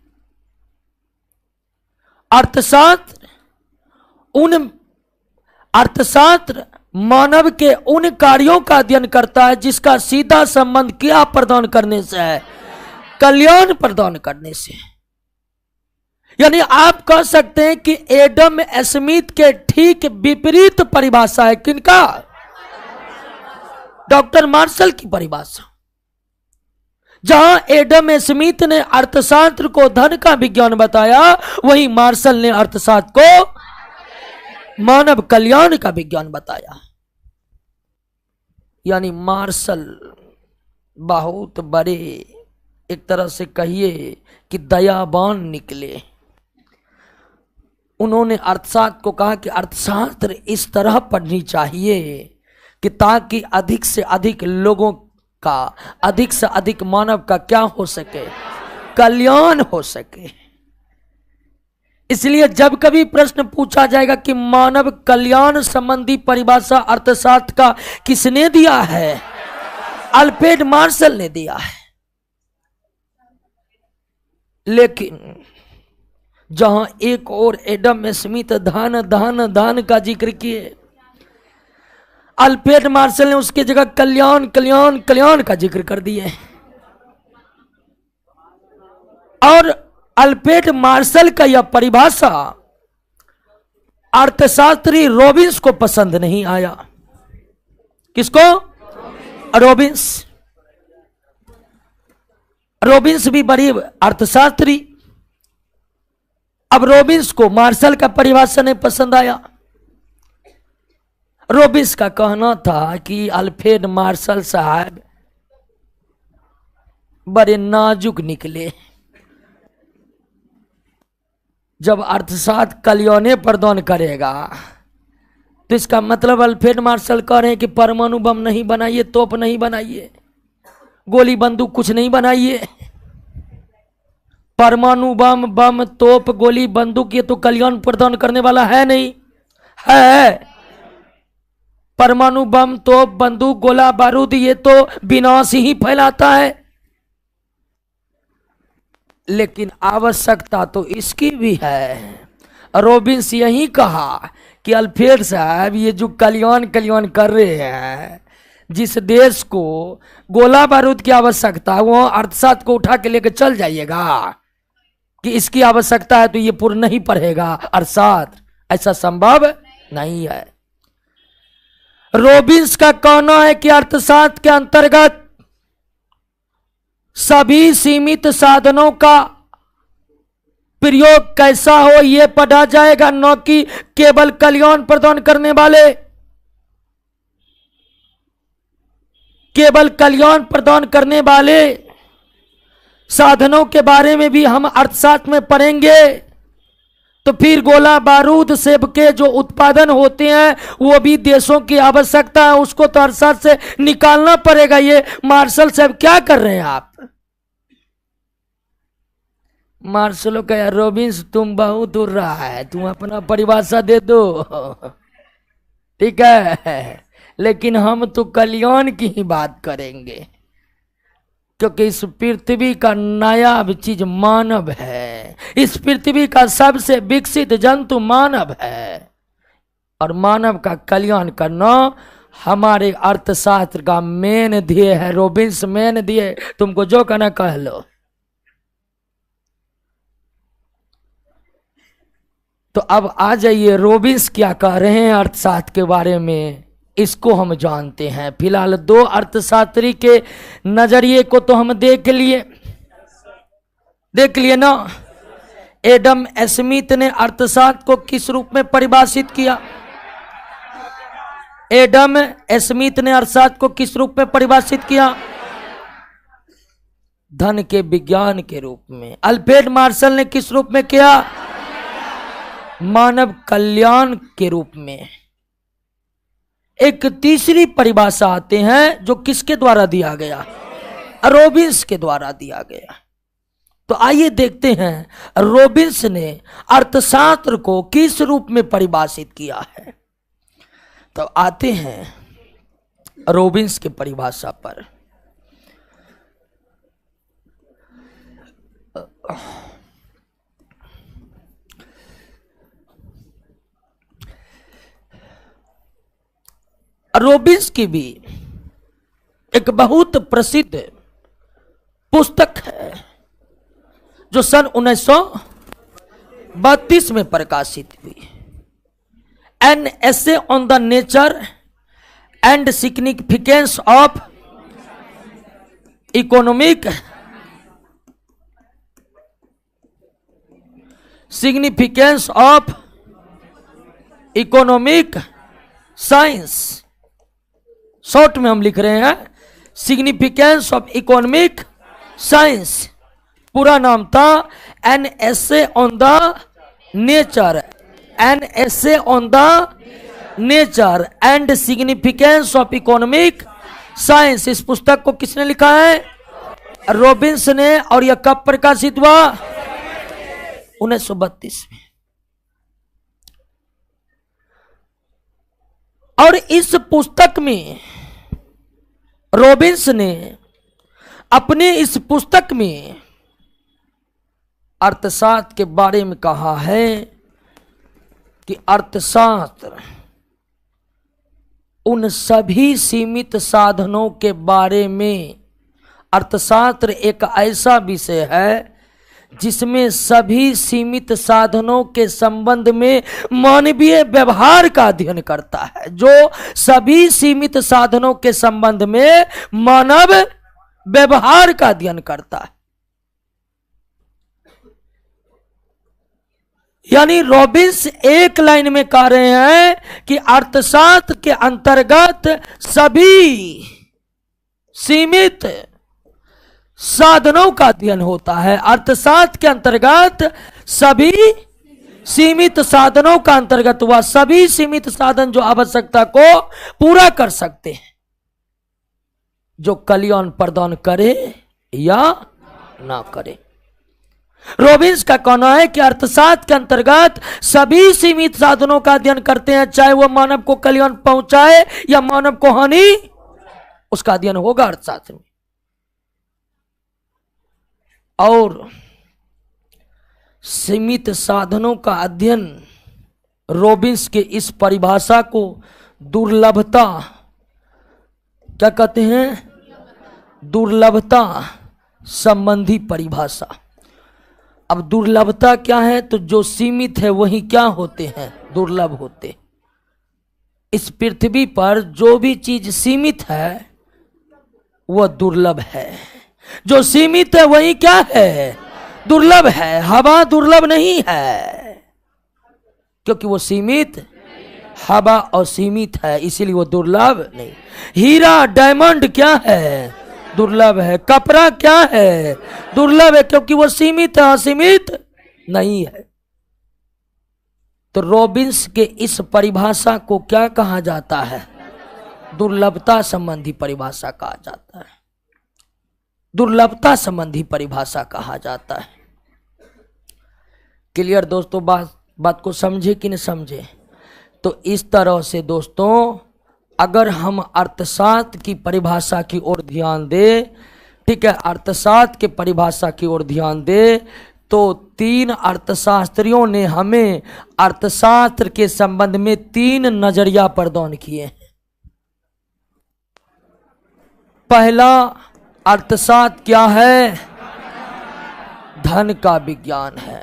अर्थशास्त्र मानव के उन कार्यों का अध्ययन करता है जिसका सीधा संबंध क्या प्रदान करने से है? कल्याण प्रदान करने से। यानी आप कह सकते हैं कि एडम स्मिथ के ठीक विपरीत परिभाषा है। किनका? डॉक्टर मार्शल की परिभाषा। जहां एडम स्मिथ ने अर्थशास्त्र को धन का विज्ञान बताया, वहीं मार्शल ने अर्थशास्त्र को मानव कल्याण का विज्ञान बताया। यानी मार्शल बहुत बड़े, एक तरह से कहिए कि दयावान निकले। उन्होंने अर्थशास्त्र को कहा कि अर्थशास्त्र इस तरह पढ़नी चाहिए कि ताकि अधिक से अधिक लोगों का, अधिक से अधिक मानव का क्या हो सके? कल्याण हो सके। इसलिए जब कभी प्रश्न पूछा जाएगा कि मानव कल्याण संबंधी परिभाषा अर्थशास्त्र का किसने दिया है? अल्फ्रेड मार्शल ने दिया है। लेकिन जहां एक और एडम स्मिथ दान दान दान का जिक्र किए, अल्फ्रेड मार्शल ने उसके जगह कल्याण कल्याण कल्याण का जिक्र कर दिए। और अल्फ्रेड मार्शल का यह परिभाषा अर्थशास्त्री रॉबिन्स को पसंद नहीं आया। किसको? रॉबिन्स। रॉबिन्स भी बड़ी अर्थशास्त्री। अब रॉबिन्स को मार्शल का परिभाषा नहीं पसंद आया। रॉबिन्स का कहना था कि अल्फ्रेड मार्शल साहब बड़े नाजुक निकले। जब अर्थशास्त्र कल्याण प्रदान करेगा तो इसका मतलब अल्फ्रेड मार्शल कह रहे हैं कि परमाणु बम नहीं बनाइए, तोप नहीं बनाइए, गोली बंदूक कुछ नहीं बनाइए। परमाणु बम तोप गोली बंदूक ये तो कल्याण प्रदान करने वाला है नहीं है। परमाणु बम तोप बंदूक गोला बारूद ये तो विनाश ही फैलाता है। लेकिन आवश्यकता तो इसकी भी है। रॉबिन्स यही कहा कि अल्फ्रेड साहब ये जो कल्याण कर रहे हैं, जिस देश को गोला बारूद की आवश्यकता है वो अर्थशास्त्र को उठा के लेकर चल जाइएगा कि इसकी आवश्यकता है तो ये पूर्ण नहीं पढ़ेगा अर्थशास्त्र, ऐसा संभव नहीं है। रॉबिन्स का कहना है कि अर्थशास्त्र के अंतर्गत सभी सीमित साधनों का प्रयोग कैसा हो यह पढ़ा जाएगा, न कि केवल कल्याण प्रदान करने वाले। केवल कल्याण प्रदान करने वाले साधनों के बारे में भी हम अर्थशास्त्र में पढ़ेंगे तो फिर गोला बारूद सेब के जो उत्पादन होते हैं वो भी देशों की आवश्यकता है, उसको तो अर्थशास्त्र से निकालना पड़ेगा। ये मार्शल साहब क्या कर रहे हैं आप? मार्शल का रॉबिन्स तुम बहुत उड़ रहा है, तुम अपना परिभाषा दे दो, ठीक है, लेकिन हम तो कल्याण की ही बात करेंगे क्योंकि इस पृथ्वी का नायाब चीज मानव है। इस पृथ्वी का सबसे विकसित जंतु मानव है और मानव का कल्याण करना हमारे अर्थशास्त्र का मेन ध्येय है। रॉबिन्स मेन ध्येय, तुमको जो कहना कह लो। तो अब आ जाइए रॉबिन्स क्या कह रहे हैं अर्थशास्त्र के बारे में, इसको हम जानते हैं। फिलहाल दो अर्थशास्त्री के नजरिए को तो हम देख लिए ना। एडम स्मिथ ने अर्थशास्त्र को किस रूप में परिभाषित किया? एडम स्मिथ ने अर्थशास्त्र को किस रूप में परिभाषित किया? धन के विज्ञान के रूप में। अल्फ्रेड मार्शल ने किस रूप में किया? मानव कल्याण के रूप में। एक तीसरी परिभाषा आते हैं जो किसके द्वारा दिया गया? रॉबिन्स के द्वारा दिया गया। तो आइए देखते हैं रॉबिन्स ने अर्थशास्त्र को किस रूप में परिभाषित किया है। तो आते हैं रॉबिन्स की परिभाषा पर। रॉबिन्स की भी एक बहुत प्रसिद्ध पुस्तक है जो सन 1932 में प्रकाशित हुई, an essay on the nature and significance of economic science. Short में हम लिख रहे हैं सिग्निफिकेंस ऑफ इकोनॉमिक साइंस। पूरा नाम था an essay on the nature nature and significance of economic science. इस पुस्तक को किसने लिखा है? रॉबिन्स ने। और यह कब प्रकाशित हुआ? 1932 में। और इस पुस्तक में रॉबिन्स ने अपने इस पुस्तक में अर्थशास्त्र के बारे में कहा है कि अर्थशास्त्र उन सभी सीमित साधनों के बारे में, अर्थशास्त्र एक ऐसा विषय है जिसमें सभी सीमित साधनों के संबंध में मानवीय व्यवहार का अध्ययन करता है, जो सभी सीमित साधनों के संबंध में मानव व्यवहार का अध्ययन करता है। यानी रॉबिन्स एक लाइन में कह रहे हैं कि अर्थशास्त्र के अंतर्गत सभी सीमित साधनों का अध्ययन होता है। अर्थशास्त्र के अंतर्गत सभी सीमित साधनों का अंतर्गत हुआ सभी सीमित साधन जो आवश्यकता को पूरा कर सकते हैं, जो कल्याण प्रदान करे या ना करे। रॉबिन्स का कहना है कि अर्थशास्त्र के अंतर्गत सभी सीमित साधनों का अध्ययन करते हैं, चाहे वह मानव को कल्याण पहुंचाए या मानव को हानि, उसका अध्ययन होगा अर्थशास्त्र में। और सीमित साधनों का अध्ययन रॉबिन्स के इस परिभाषा को दुर्लभता, क्या कहते हैं, दुर्लभता संबंधी परिभाषा। अब दुर्लभता क्या है, तो जो सीमित है वही क्या होते हैं, दुर्लभ होते। इस पृथ्वी पर जो भी चीज सीमित है वह दुर्लभ है, जो सीमित है वही क्या है, दुर्लभ है। हवा दुर्लभ नहीं है क्योंकि वो सीमित, हवा असीमित है इसीलिए वो दुर्लभ नहीं। हीरा डायमंड क्या है, दुर्लभ है। कपड़ा क्या है, दुर्लभ है क्योंकि वो सीमित है, असीमित नहीं है। तो रॉबिन्स के इस परिभाषा को क्या कहा जाता है, दुर्लभता संबंधी परिभाषा कहा जाता है, दुर्लभता संबंधी परिभाषा कहा जाता है। क्लियर दोस्तों, बात को समझे कि नहीं समझे? तो इस तरह से दोस्तों अगर हम अर्थशास्त्र की परिभाषा की ओर ध्यान दें, ठीक है, अर्थशास्त्र के परिभाषा की ओर ध्यान दें, तो तीन अर्थशास्त्रियों ने हमें अर्थशास्त्र के संबंध में तीन नजरिया प्रदान किए। पहला अर्थशास्त्र क्या है, धन का विज्ञान है।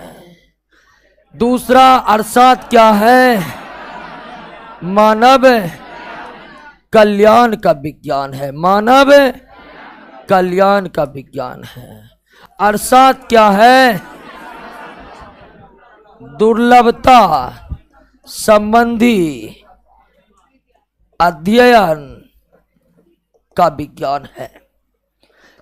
दूसरा अर्थशास्त्र क्या है, मानव कल्याण का विज्ञान है, मानव कल्याण का विज्ञान है। अर्थशास्त्र क्या है, दुर्लभता संबंधी अध्ययन का विज्ञान है।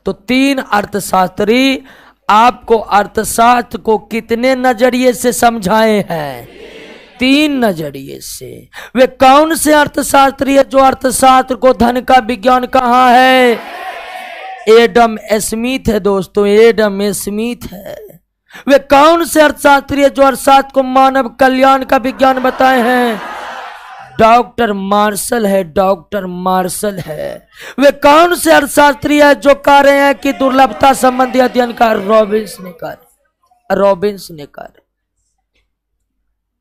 तो तीन अर्थशास्त्री आपको अर्थशास्त्र को कितने नजरिए से समझाए हैं, तीन नजरिए से। वे कौन से अर्थशास्त्री है जो अर्थशास्त्र को धन का विज्ञान कहा है? एडम स्मिथ है दोस्तों, एडम स्मिथ है। वे कौन से अर्थशास्त्री है जो अर्थशास्त्र को मानव कल्याण का विज्ञान बताए हैं? डॉक्टर मार्शल है, डॉक्टर मार्शल है। वे कौन से अर्थशास्त्री है जो कह रहे हैं कि दुर्लभता संबंधी अध्ययन का? रॉबिन्स ने कहा, रॉबिन्स ने कहा।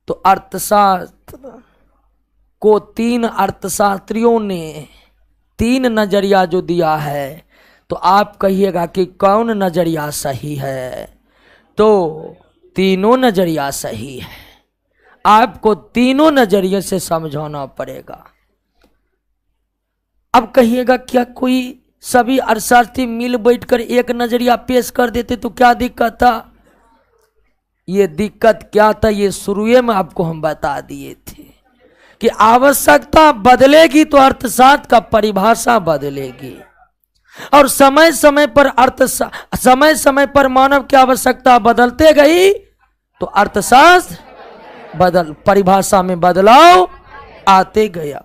तो अर्थशास्त्र को तीन अर्थशास्त्रियों ने तीन नजरिया जो दिया है, तो आप कहिएगा कि कौन नजरिया सही है? तो तीनों नजरिया सही है। आपको तीनों नजरिए से समझाना पड़ेगा। अब कहिएगा क्या कोई सभी अर्थशास्त्री मिल बैठकर एक नजरिया पेश कर देते तो क्या दिक्कत था? ये दिक्कत क्या था ये शुरुए में आपको हम बता दिए थे कि आवश्यकता बदलेगी तो अर्थशास्त्र का परिभाषा बदलेगी, और समय समय पर मानव की आवश्यकता बदलते गई तो अर्थशास्त्र परिभाषा में बदलाव आते गया।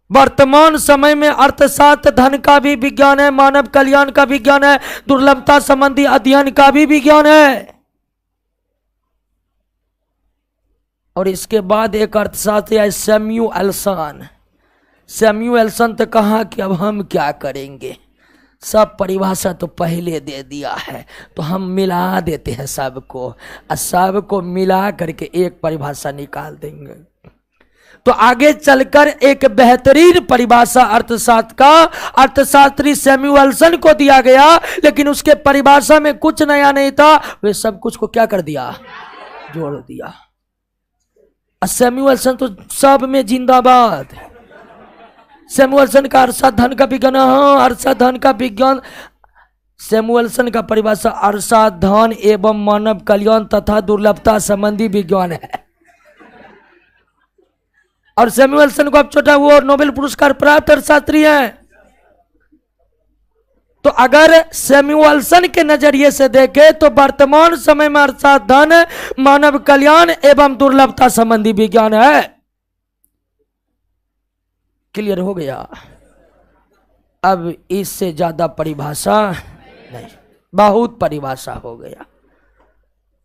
वर्तमान समय में अर्थशास्त्र धन का भी विज्ञान है, मानव कल्याण का विज्ञान है, दुर्लभता संबंधी अध्ययन का भी विज्ञान है। और इसके बाद एक अर्थशास्त्री है सैमुएल्सन। सैमुएल्सन तो कहा कि अब हम क्या करेंगे, सब परिभाषा तो पहले दे दिया है, तो हम मिला देते हैं सबको, और सबको मिला करके एक परिभाषा निकाल देंगे। तो आगे चलकर एक बेहतरीन परिभाषा अर्थशास्त्र का अर्थशास्त्री सैमुअल्सन को दिया गया, लेकिन उसके परिभाषा में कुछ नया नहीं था। वे सब कुछ को क्या कर दिया, जोड़ दिया। सैमुअल्सन तो सब में जिंदाबाद। सैमुअल्सन का अर्थशास्त्र का विज्ञान, अर्थशास्त्र का विज्ञान। सैमुअल्सन का परिभाषा अर्थशास्त्र एवं मानव कल्याण तथा दुर्लभता संबंधी विज्ञान है। और सैमुअल्सन को अब छोटा वो नोबेल पुरस्कार प्राप्त अर्थशास्त्री हैं। तो अगर सैमुअल्सन के नजरिए से देखें तो वर्तमान समय में अर्थशास्त्र मानव कल्याण एवं दुर्लभता संबंधी विज्ञान है। क्लियर हो गया? अब इससे ज्यादा परिभाषा नहीं, बहुत परिभाषा हो गया।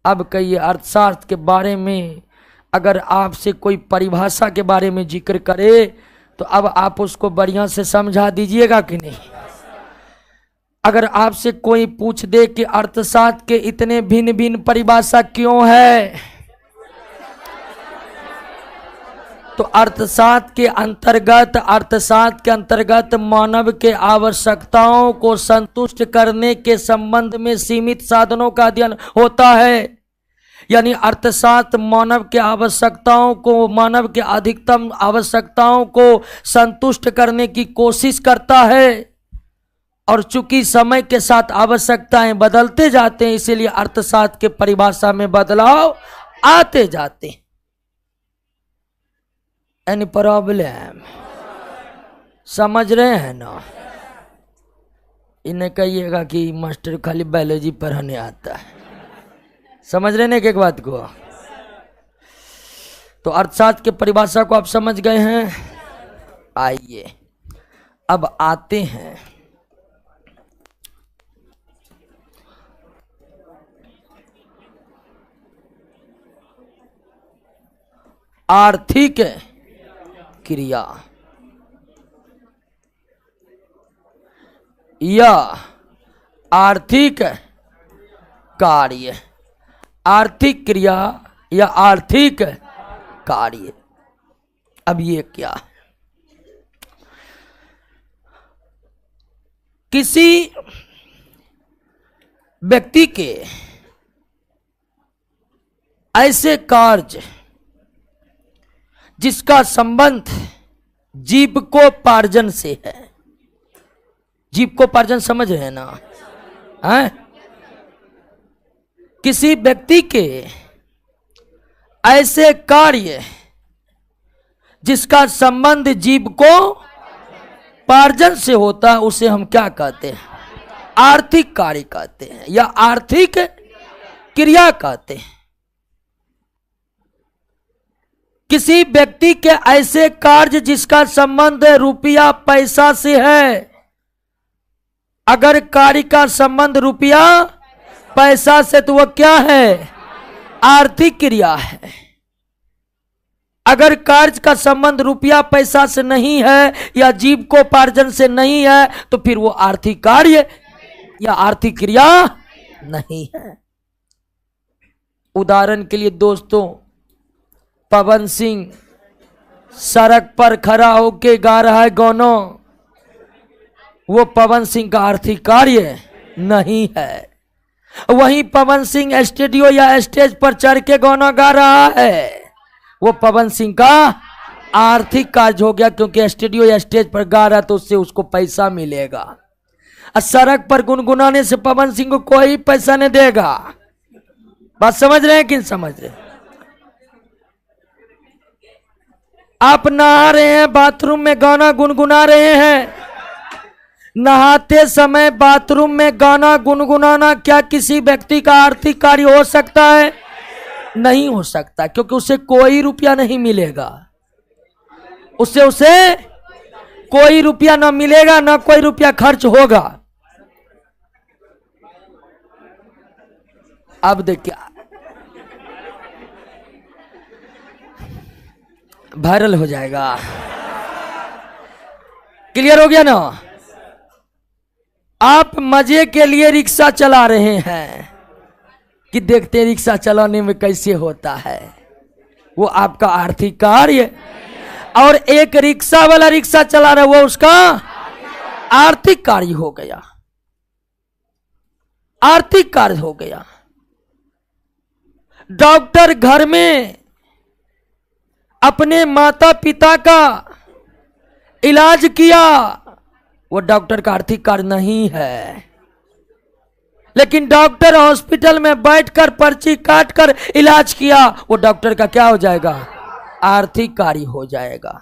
अब कहिए अर्थशास्त्र के बारे में अगर आपसे कोई परिभाषा के बारे में जिक्र करे तो अब आप उसको बढ़िया से समझा दीजिएगा कि नहीं। अगर आपसे कोई पूछ दे कि अर्थशास्त्र के इतने भिन्न भिन्न परिभाषा क्यों है, तो अर्थशास्त्र के अंतर्गत मानव के आवश्यकताओं को संतुष्ट करने के संबंध में सीमित साधनों का अध्ययन होता है। यानी अर्थशास्त्र मानव के अधिकतम आवश्यकताओं को संतुष्ट करने की कोशिश करता है। और चूंकि समय के साथ आवश्यकताएं बदलते जाते हैं, इसीलिए अर्थशास्त्र के परिभाषा में बदलाव आते जाते हैं। Any problem? समझ रहे हैं ना? इन्हें कहिएगा कि मास्टर खाली बायोलॉजी पढ़ाने आता है। समझ रहे हैं एक बात को? तो अर्थशास्त्र के परिभाषा को आप समझ गए हैं। आइए अब आते हैं आर्थिक क्रिया या आर्थिक कार्य। आर्थिक क्रिया या आर्थिक कार्य, अब ये क्या है? किसी व्यक्ति के ऐसे कार्य जिसका संबंध जीविकोपार्जन से है। जीविकोपार्जन समझ रहे हैं ना? हैं? किसी व्यक्ति के ऐसे कार्य जिसका संबंध जीविकोपार्जन से होता है, उसे हम क्या कहते हैं? आर्थिक कार्य कहते हैं या आर्थिक क्रिया कहते हैं। किसी व्यक्ति के ऐसे कार्य जिसका संबंध रुपया पैसा से है। अगर कार्य का संबंध रुपया पैसा से तो वह क्या है? आर्थिक क्रिया है। अगर कार्य का संबंध रुपया पैसा से नहीं है या जीविकोपार्जन से नहीं है तो फिर वो आर्थिक कार्य या आर्थिक क्रिया नहीं है। उदाहरण के लिए दोस्तों, पवन सिंह सड़क पर खड़ा होके गा रहा है गाना, वो पवन सिंह का आर्थिक कार्य नहीं है। वहीं पवन सिंह स्टूडियो या स्टेज पर चढ़ के गाना गा रहा है, वो पवन सिंह का आर्थिक कार्य हो गया, क्योंकि स्टूडियो या स्टेज पर गा रहा तो उससे उसको पैसा मिलेगा। और सड़क पर गुनगुनाने से पवन सिंह को कोई पैसा नहीं देगा। बात समझ रहे हैं कि नहीं समझ रहे? आप नहा रहे हैं, बाथरूम में गाना गुनगुना रहे हैं। नहाते समय बाथरूम में गाना गुनगुनाना क्या किसी व्यक्ति का आर्थिक कार्य हो सकता है? नहीं हो सकता, क्योंकि उसे कोई रुपया नहीं मिलेगा। उसे कोई रुपया ना मिलेगा, ना कोई रुपया खर्च होगा। अब देखिए, वायरल हो जाएगा। क्लियर हो गया ना? आप मजे के लिए रिक्शा चला रहे हैं कि देखते हैं रिक्शा चलाने में कैसे होता है, वो आपका आर्थिक कार्य। और एक रिक्शा वाला रिक्शा चला रहा है, वो उसका आर्थिक कार्य हो गया, आर्थिक कार्य हो गया। डॉक्टर घर में अपने माता पिता का इलाज किया, वो डॉक्टर का आर्थिक कार्य नहीं है। लेकिन डॉक्टर हॉस्पिटल में बैठकर पर्ची काटकर इलाज किया, वो डॉक्टर का क्या हो जाएगा? आर्थिक कार्य हो जाएगा।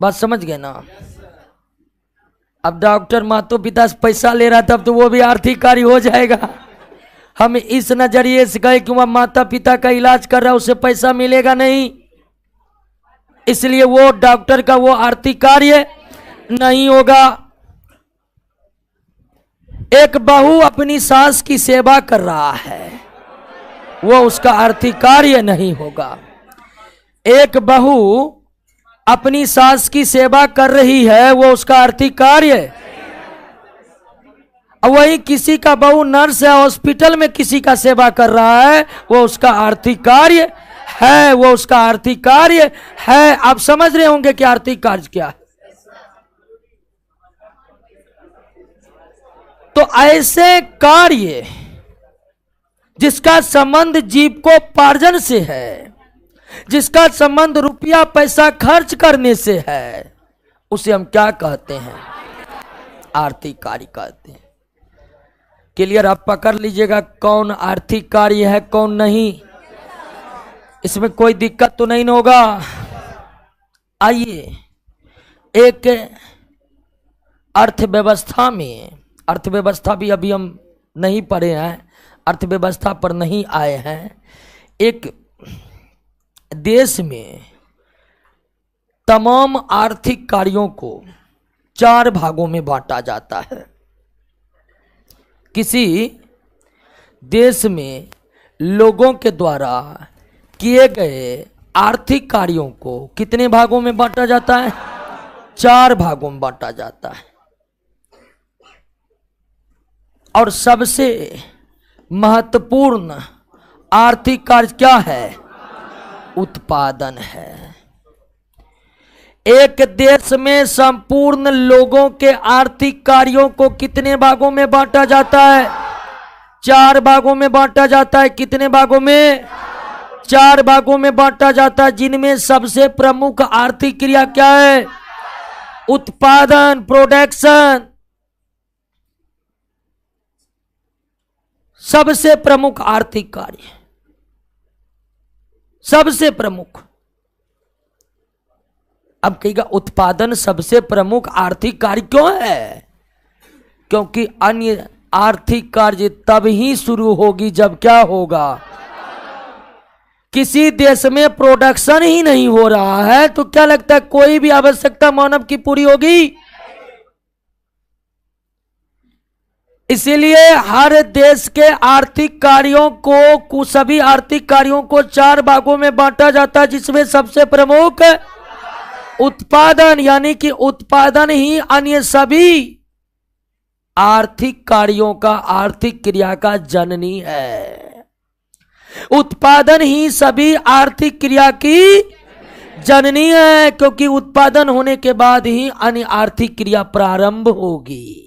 बात समझ गए ना? अब डॉक्टर माता पिता से पैसा ले रहा तब तो वो भी आर्थिक कार्य हो जाएगा। हम इस नजरिए से गए कि वह माता पिता का इलाज कर रहा है, उसे पैसा मिलेगा नहीं, इसलिए वो डॉक्टर का वो आर्थिक कार्य नहीं होगा। एक बहू अपनी सास की सेवा कर रहा है, वो उसका आर्थिक कार्य नहीं होगा। एक बहू अपनी सास की सेवा कर रही है, वो उसका आर्थिक कार्य। वही किसी का बहू नर्स है, हॉस्पिटल में किसी का सेवा कर रहा है, वो उसका आर्थिक कार्य है, वो उसका आर्थिक कार्य है। आप समझ रहे होंगे कि आर्थिक कार्य क्या है। तो ऐसे कार्य जिसका संबंध जीविकोपार्जन से है, जिसका संबंध रुपया पैसा खर्च करने से है, उसे हम क्या कहते हैं? आर्थिक कार्य कहते हैं। क्लियर? आप पकड़ लीजिएगा कौन आर्थिक कार्य है कौन नहीं, इसमें कोई दिक्कत तो नहीं होगा। आइए, एक अर्थव्यवस्था में, अर्थव्यवस्था भी अभी हम नहीं पढ़े हैं, अर्थव्यवस्था पर नहीं आए हैं। एक देश में तमाम आर्थिक कार्यों को 4 भागों में बांटा जाता है। किसी देश में लोगों के द्वारा किए गए आर्थिक कार्यों को कितने भागों में बांटा जाता है? 4 भागों में बांटा जाता है। और सबसे महत्वपूर्ण आर्थिक कार्य क्या है? उत्पादन है। एक देश में संपूर्ण लोगों के आर्थिक कार्यों को कितने भागों में बांटा जाता है? 4 भागों में बांटा जाता है। कितने भागों में? 4 भागों में बांटा जाता है, जिनमें सबसे प्रमुख आर्थिक क्रिया क्या है? उत्पादन, प्रोडक्शन। सबसे प्रमुख आर्थिक कार्य, सबसे प्रमुख। अब कहेगा उत्पादन सबसे प्रमुख आर्थिक कार्य क्यों है? क्योंकि अन्य आर्थिक कार्य तब ही शुरू होगी जब क्या होगा? किसी देश में प्रोडक्शन ही नहीं हो रहा है तो क्या लगता है कोई भी आवश्यकता मानव की पूरी होगी? इसीलिए हर देश के आर्थिक कार्यों को, सभी आर्थिक कार्यों को 4 भागों में बांटा जाता है, जिसमें सबसे प्रमुख उत्पादन, यानी कि उत्पादन ही अन्य सभी आर्थिक कार्यों का, आर्थिक क्रिया का जननी है। उत्पादन ही सभी आर्थिक क्रिया की जननी है, क्योंकि उत्पादन होने के बाद ही अन्य आर्थिक क्रिया प्रारंभ होगी।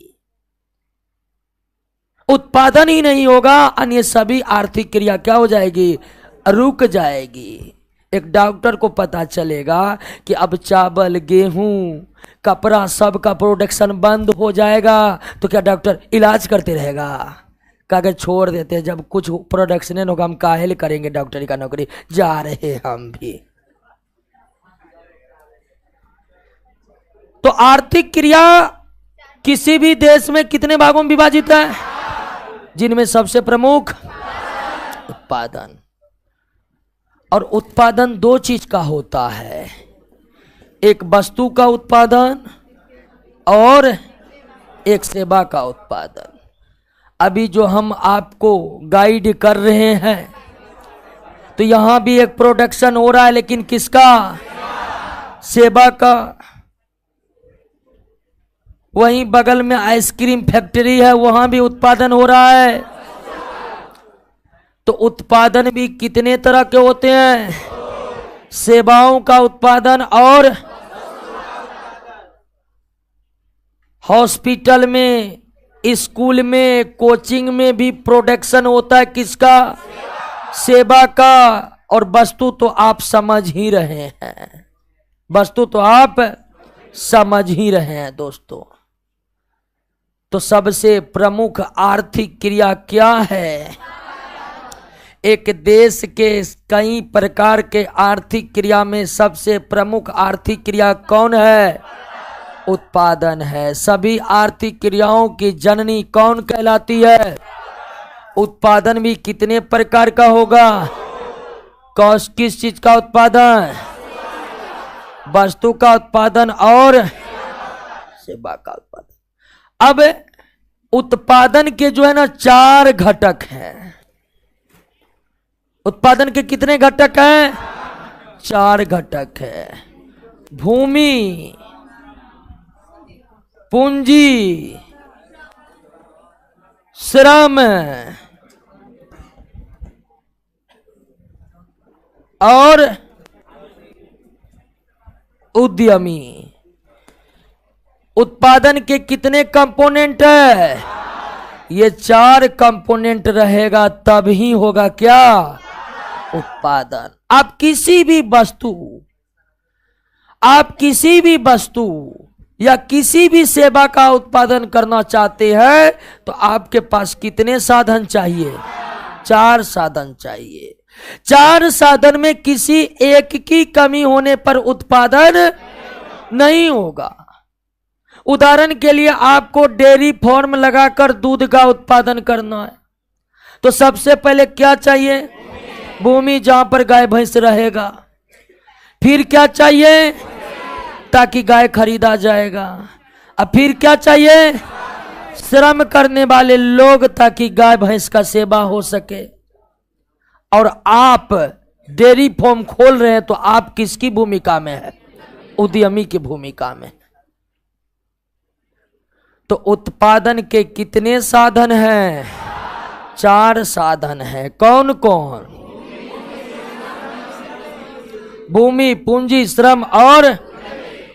उत्पादन ही नहीं होगा, अन्य सभी आर्थिक क्रिया क्या हो जाएगी? रुक जाएगी। एक डॉक्टर को पता चलेगा कि अब चावल, गेहूं, कपड़ा, सब का प्रोडक्शन बंद हो जाएगा, तो क्या डॉक्टर इलाज करते रहेगा? कागज छोड़ देते हैं, जब कुछ प्रोडक्शन नहीं होगा हम काहे करेंगे डॉक्टरी का नौकरी, जा रहे हम भी। तो आर्थिक क्रिया किसी भी देश में कितने भागों में विभाजित है? जिनमें सबसे प्रमुख उत्पादन। और उत्पादन 2 चीज का होता है, एक वस्तु का उत्पादन और एक सेवा का उत्पादन। अभी जो हम आपको गाइड कर रहे हैं तो यहां भी एक प्रोडक्शन हो रहा है, लेकिन किसका? सेवा का। वहीं बगल में आइसक्रीम फैक्ट्री है, वहां भी उत्पादन हो रहा है। तो उत्पादन भी कितने तरह के होते हैं? सेवाओं का उत्पादन और हॉस्पिटल में, स्कूल में, कोचिंग में भी प्रोडक्शन होता है किसका? सेवा का। और वस्तु तो आप समझ ही रहे हैं, वस्तु तो आप समझ ही रहे हैं दोस्तों। तो सबसे प्रमुख आर्थिक क्रिया क्या है? एक देश के कई प्रकार के आर्थिक क्रिया में सबसे प्रमुख आर्थिक क्रिया कौन है? उत्पादन है। सभी आर्थिक क्रियाओं की जननी कौन कहलाती है? उत्पादन भी कितने प्रकार का होगा? किस चीज का उत्पादन? वस्तु का उत्पादन और सेवा का उत्पादन। अब उत्पादन के जो है ना 4 घटक हैं। उत्पादन के कितने घटक हैं? 4 घटक है। भूमि, पूंजी, श्रम और उद्यमी। उत्पादन के कितने कंपोनेंट है? ये 4 कंपोनेंट रहेगा तब ही होगा क्या? उत्पादन। आप किसी भी वस्तु या किसी भी सेवा का उत्पादन करना चाहते हैं तो आपके पास कितने साधन चाहिए? 4 साधन चाहिए। 4 साधन में किसी एक की कमी होने पर उत्पादन नहीं होगा। उदाहरण के लिए आपको डेयरी फार्म लगाकर दूध का उत्पादन करना है तो सबसे पहले क्या चाहिए? भूमि, जहां पर गाय भैंस रहेगा। फिर क्या चाहिए? ताकि गाय खरीदा जाएगा। अब फिर क्या चाहिए? श्रम करने वाले लोग, ताकि गाय भैंस का सेवा हो सके। और आप डेयरी फार्म खोल रहे हैं तो आप किसकी भूमिका में है? उद्यमी की भूमिका में। तो उत्पादन के कितने साधन हैं? 4 साधन हैं। कौन कौन? भूमि, पूंजी, श्रम और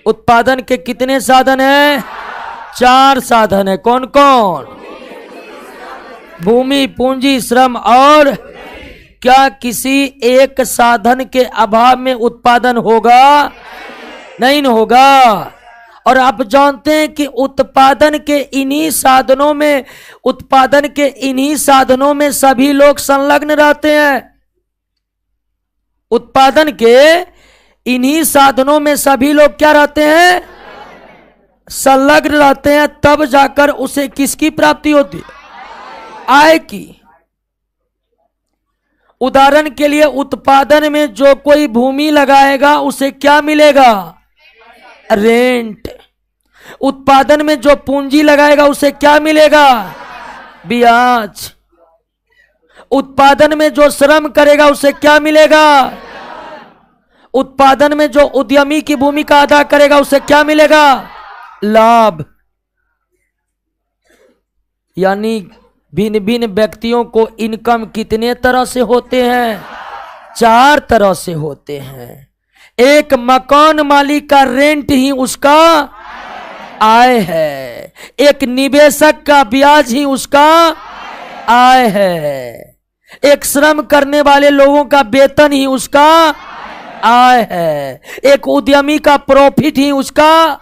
उत्पादन के कितने साधन हैं? 4 साधन है। कौन कौन? भूमि, पूंजी, श्रम और क्या किसी एक साधन के अभाव में उत्पादन होगा? नहीं होगा। और आप जानते हैं कि उत्पादन के इन्हीं साधनों में सभी लोग संलग्न रहते हैं। उत्पादन के इन्हीं साधनों में सभी लोग क्या रहते हैं? संलग्न रहते हैं। तब जाकर उसे किसकी प्राप्ति होती है? आय की। उदाहरण के लिए उत्पादन में जो कोई भूमि लगाएगा उसे क्या मिलेगा? रेंट। उत्पादन में जो पूंजी लगाएगा उसे क्या मिलेगा? ब्याज। उत्पादन में जो श्रम करेगा उसे क्या मिलेगा? उत्पादन में जो उद्यमी की भूमिका अदा करेगा उसे क्या मिलेगा? लाभ। यानी भिन्न भिन्न व्यक्तियों को इनकम कितने तरह से होते हैं? 4 तरह से होते हैं। एक मकान मालिक का रेंट ही उसका आय है। एक निवेशक का ब्याज ही उसका आय है। एक श्रम करने वाले लोगों का वेतन ही उसका आय है। एक उद्यमी का प्रॉफिट ही उसका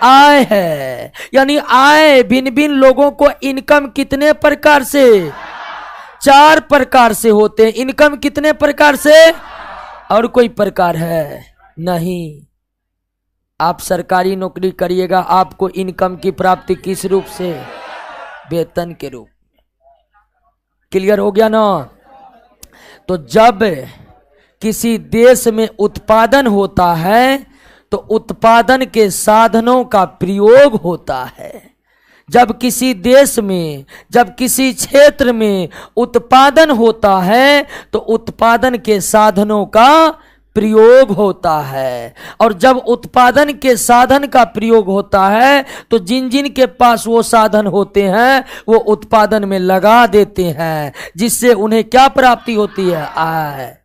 आय है। यानी आय भिन्न भिन्न लोगों को इनकम कितने प्रकार से? 4 प्रकार से होते हैं। इनकम कितने प्रकार से? और कोई प्रकार है? नहीं। आप सरकारी नौकरी करिएगा, आपको इनकम की प्राप्ति किस रूप से? वेतन के रूप में। क्लियर हो गया ना? तो जब किसी देश में उत्पादन होता है तो उत्पादन के साधनों का प्रयोग होता है। जब किसी देश में, जब किसी क्षेत्र में उत्पादन होता है तो उत्पादन के साधनों का प्रयोग होता है। और जब उत्पादन के साधन का प्रयोग होता है तो जिन जिन के पास वो साधन होते हैं वो उत्पादन में लगा देते हैं, जिससे उन्हें क्या प्राप्ति होती है? आय।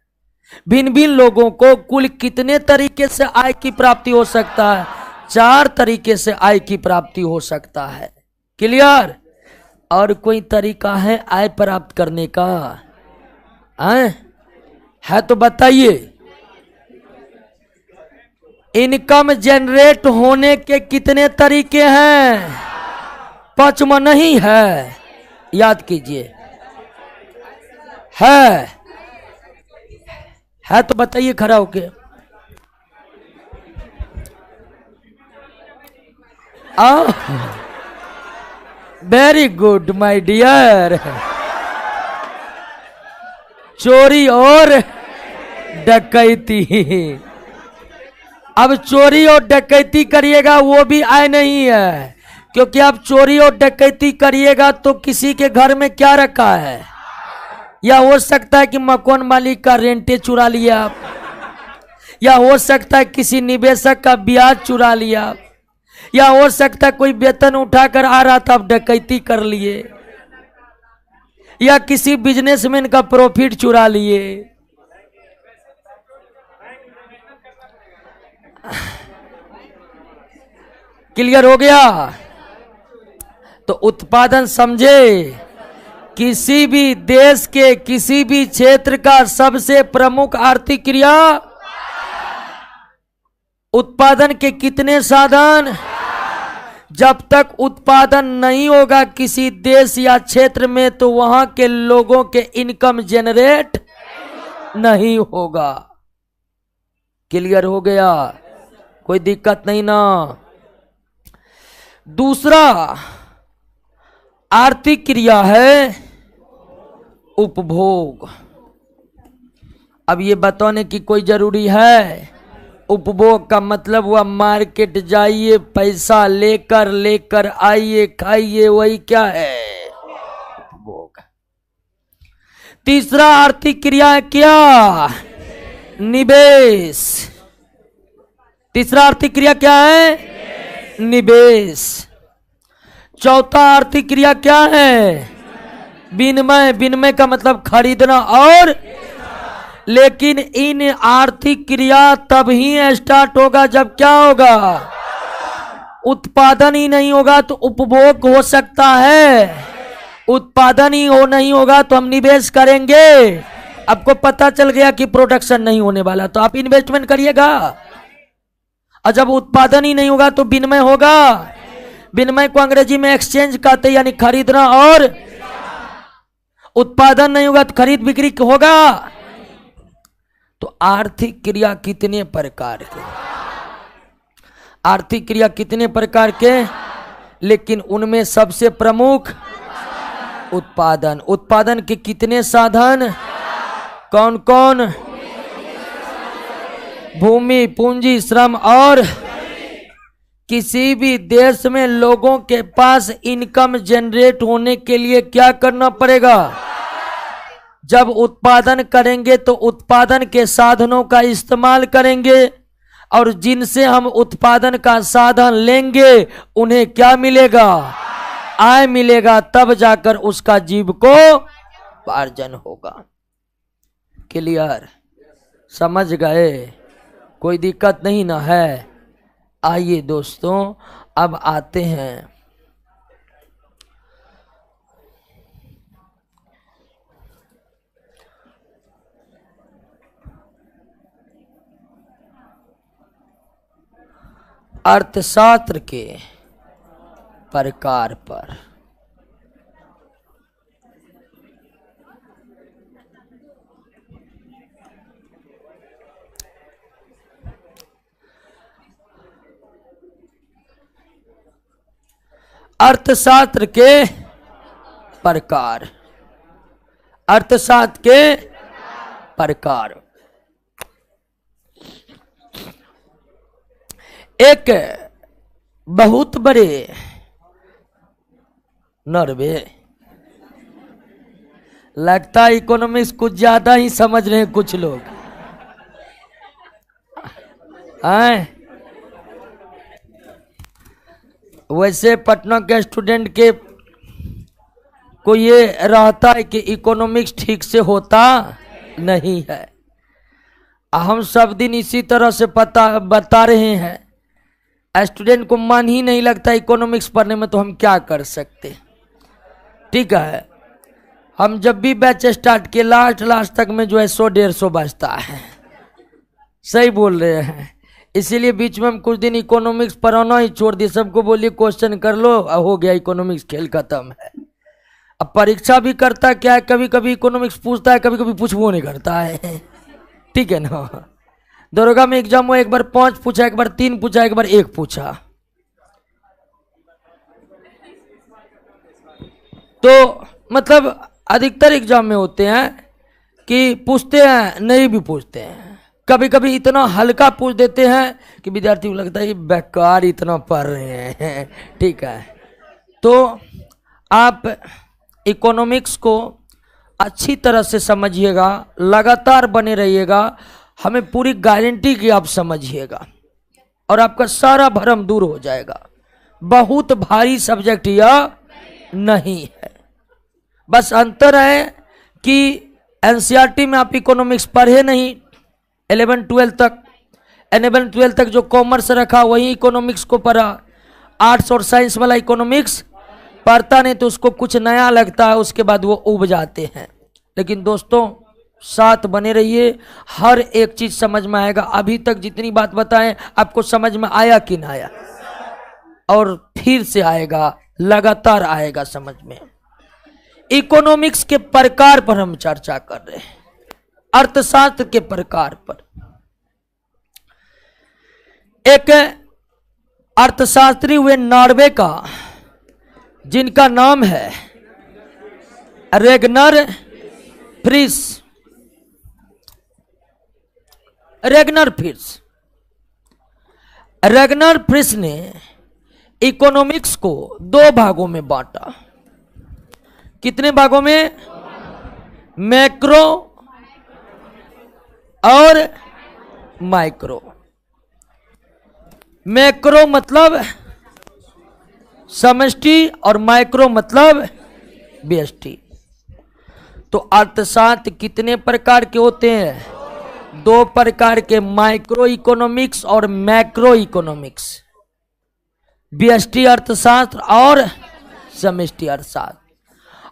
भिन्न भिन्न लोगों को कुल कितने तरीके से आय की प्राप्ति हो सकता है? 4 तरीके से आय की प्राप्ति हो सकता है। क्लियर? और कोई तरीका है आय प्राप्त करने का? है तो बताइए। इनकम जनरेट होने के कितने तरीके हैं? 5 में नहीं है, याद कीजिए। है तो बताइए खड़ा होके। Very good my dear. चोरी और डकैती। अब चोरी और डकैती करिएगा वो भी आय नहीं है, क्योंकि आप चोरी और डकैती करिएगा तो किसी के घर में क्या रखा है? या हो सकता है कि मकान मालिक का रेंटे चुरा लिया आप, या हो सकता है किसी निवेशक का ब्याज चुरा लिया, या हो सकता है कोई वेतन उठाकर आ रहा था आप डकैती कर लिए, या किसी बिजनेसमैन का प्रॉफिट चुरा लिए। क्लियर हो गया? तो उत्पादन समझे, किसी भी देश के किसी भी क्षेत्र का सबसे प्रमुख आर्थिक क्रिया। उत्पादन के कितने साधन? जब तक उत्पादन नहीं होगा किसी देश या क्षेत्र में तो वहां के लोगों के इनकम जनरेट नहीं होगा। क्लियर हो गया? कोई दिक्कत नहीं ना। दूसरा आर्थिक क्रिया है उपभोग। अब ये बताने की कोई जरूरी है? उपभोग का मतलब हुआ मार्केट जाइए, पैसा लेकर आइए, खाइए, वही क्या है? उपभोग। तीसरा आर्थिक क्रिया है क्या? निवेश। तीसरा आर्थिक क्रिया क्या है? निवेश। चौथा आर्थिक क्रिया क्या है? विनिमय। विनिमय का मतलब खरीदना और। लेकिन इन आर्थिक क्रिया तभी स्टार्ट होगा जब क्या होगा? उत्पादन ही नहीं होगा तो उपभोग हो सकता है। उत्पादन ही नहीं होगा तो हम निवेश करेंगे। आपको पता चल गया कि प्रोडक्शन नहीं होने वाला तो आप इन्वेस्टमेंट करिएगा। और जब उत्पादन ही नहीं होगा तो विनिमय होगा। विनिमय को अंग्रेजी में एक्सचेंज कहते हैं, यानी खरीदना और। उत्पादन नहीं होगा तो खरीद बिक्री होगा। तो आर्थिक क्रिया कितने प्रकार के? आर्थिक क्रिया कितने प्रकार के? लेकिन उनमें सबसे प्रमुख उत्पादन। उत्पादन के कितने साधन? कौन कौन? भूमि, पूंजी, श्रम और। किसी भी देश में लोगों के पास इनकम जनरेट होने के लिए क्या करना पड़ेगा? जब उत्पादन करेंगे तो उत्पादन के साधनों का इस्तेमाल करेंगे, और जिनसे हम उत्पादन का साधन लेंगे उन्हें क्या मिलेगा? आय मिलेगा। तब जाकर उसका जीविकोपार्जन होगा। क्लियर? समझ गए? कोई दिक्कत नहीं ना है? आइए दोस्तों, अब आते हैं अर्थशास्त्र के प्रकार पर। अर्थशास्त्र के प्रकार। अर्थशास्त्र के प्रकार। एक बहुत बड़े नर्वे, लगता है इकोनॉमिक्स कुछ ज्यादा ही समझ रहे हैं कुछ लोग हैं। वैसे पटना के स्टूडेंट के को ये रहता है कि इकोनॉमिक्स ठीक से होता नहीं है। हम सब दिन इसी तरह से बता रहे हैं, स्टूडेंट को मन ही नहीं लगता इकोनॉमिक्स पढ़ने में, तो हम क्या कर सकते। ठीक है, हम जब भी बैच स्टार्ट किए लास्ट तक में जो है 100-150 बचता है। सही बोल रहे हैं। इसीलिए बीच में हम कुछ दिन इकोनॉमिक्स पढ़ाना ही छोड़ दिए। सबको बोलिए क्वेश्चन कर लो, हो गया इकोनॉमिक्स, खेल खत्म है। अब परीक्षा भी करता क्या है, कभी कभी इकोनॉमिक्स पूछता है, कभी कभी पूछबो नहीं करता है। ठीक है ना। दरोगा में एग्जाम हुआ, एक बार 5 पूछा, एक बार 3 पूछा, एक बार 1 पूछा। तो मतलब अधिकतर एग्जाम में होते हैं कि पूछते हैं, नहीं भी पूछते हैं। कभी कभी इतना हल्का पूछ देते हैं कि विद्यार्थी को लगता है कि बेकार इतना पढ़ रहे हैं। ठीक है, तो आप इकोनॉमिक्स को अच्छी तरह से समझिएगा, लगातार बने रहिएगा। हमें पूरी गारंटी की आप समझिएगा और आपका सारा भ्रम दूर हो जाएगा। बहुत भारी सब्जेक्ट यह नहीं है। बस अंतर है कि एनसीईआरटी में आप इकोनॉमिक्स पढ़े नहीं 11-12 तक। 11-12 तक जो कॉमर्स रखा वही इकोनॉमिक्स को पढ़ा। आर्ट्स और साइंस वाला इकोनॉमिक्स पढ़ता नहीं तो उसको कुछ नया लगता है, उसके बाद वो उब जाते हैं। लेकिन दोस्तों साथ बने रहिए, हर एक चीज समझ में आएगा। अभी तक जितनी बात बताएं आपको समझ में आया कि ना आया, और फिर से आएगा, लगातार आएगा समझ में। इकोनॉमिक्स के प्रकार पर हम चर्चा कर रहे हैं, अर्थशास्त्र के प्रकार पर। एक अर्थशास्त्री हुए नॉर्वे का, जिनका नाम है रेगनर फ्रिस। रेगनर फ्रिस ने इकोनॉमिक्स को 2 भागों में बांटा। कितने भागों में? मैक्रो और माइक्रो। मैक्रो मतलब समष्टि और माइक्रो मतलब व्यष्टि। तो अर्थशास्त्र कितने प्रकार के होते हैं? 2 प्रकार के, माइक्रो इकोनॉमिक्स और मैक्रो इकोनॉमिक्स। व्यष्टि अर्थशास्त्र और समष्टि अर्थशास्त्र।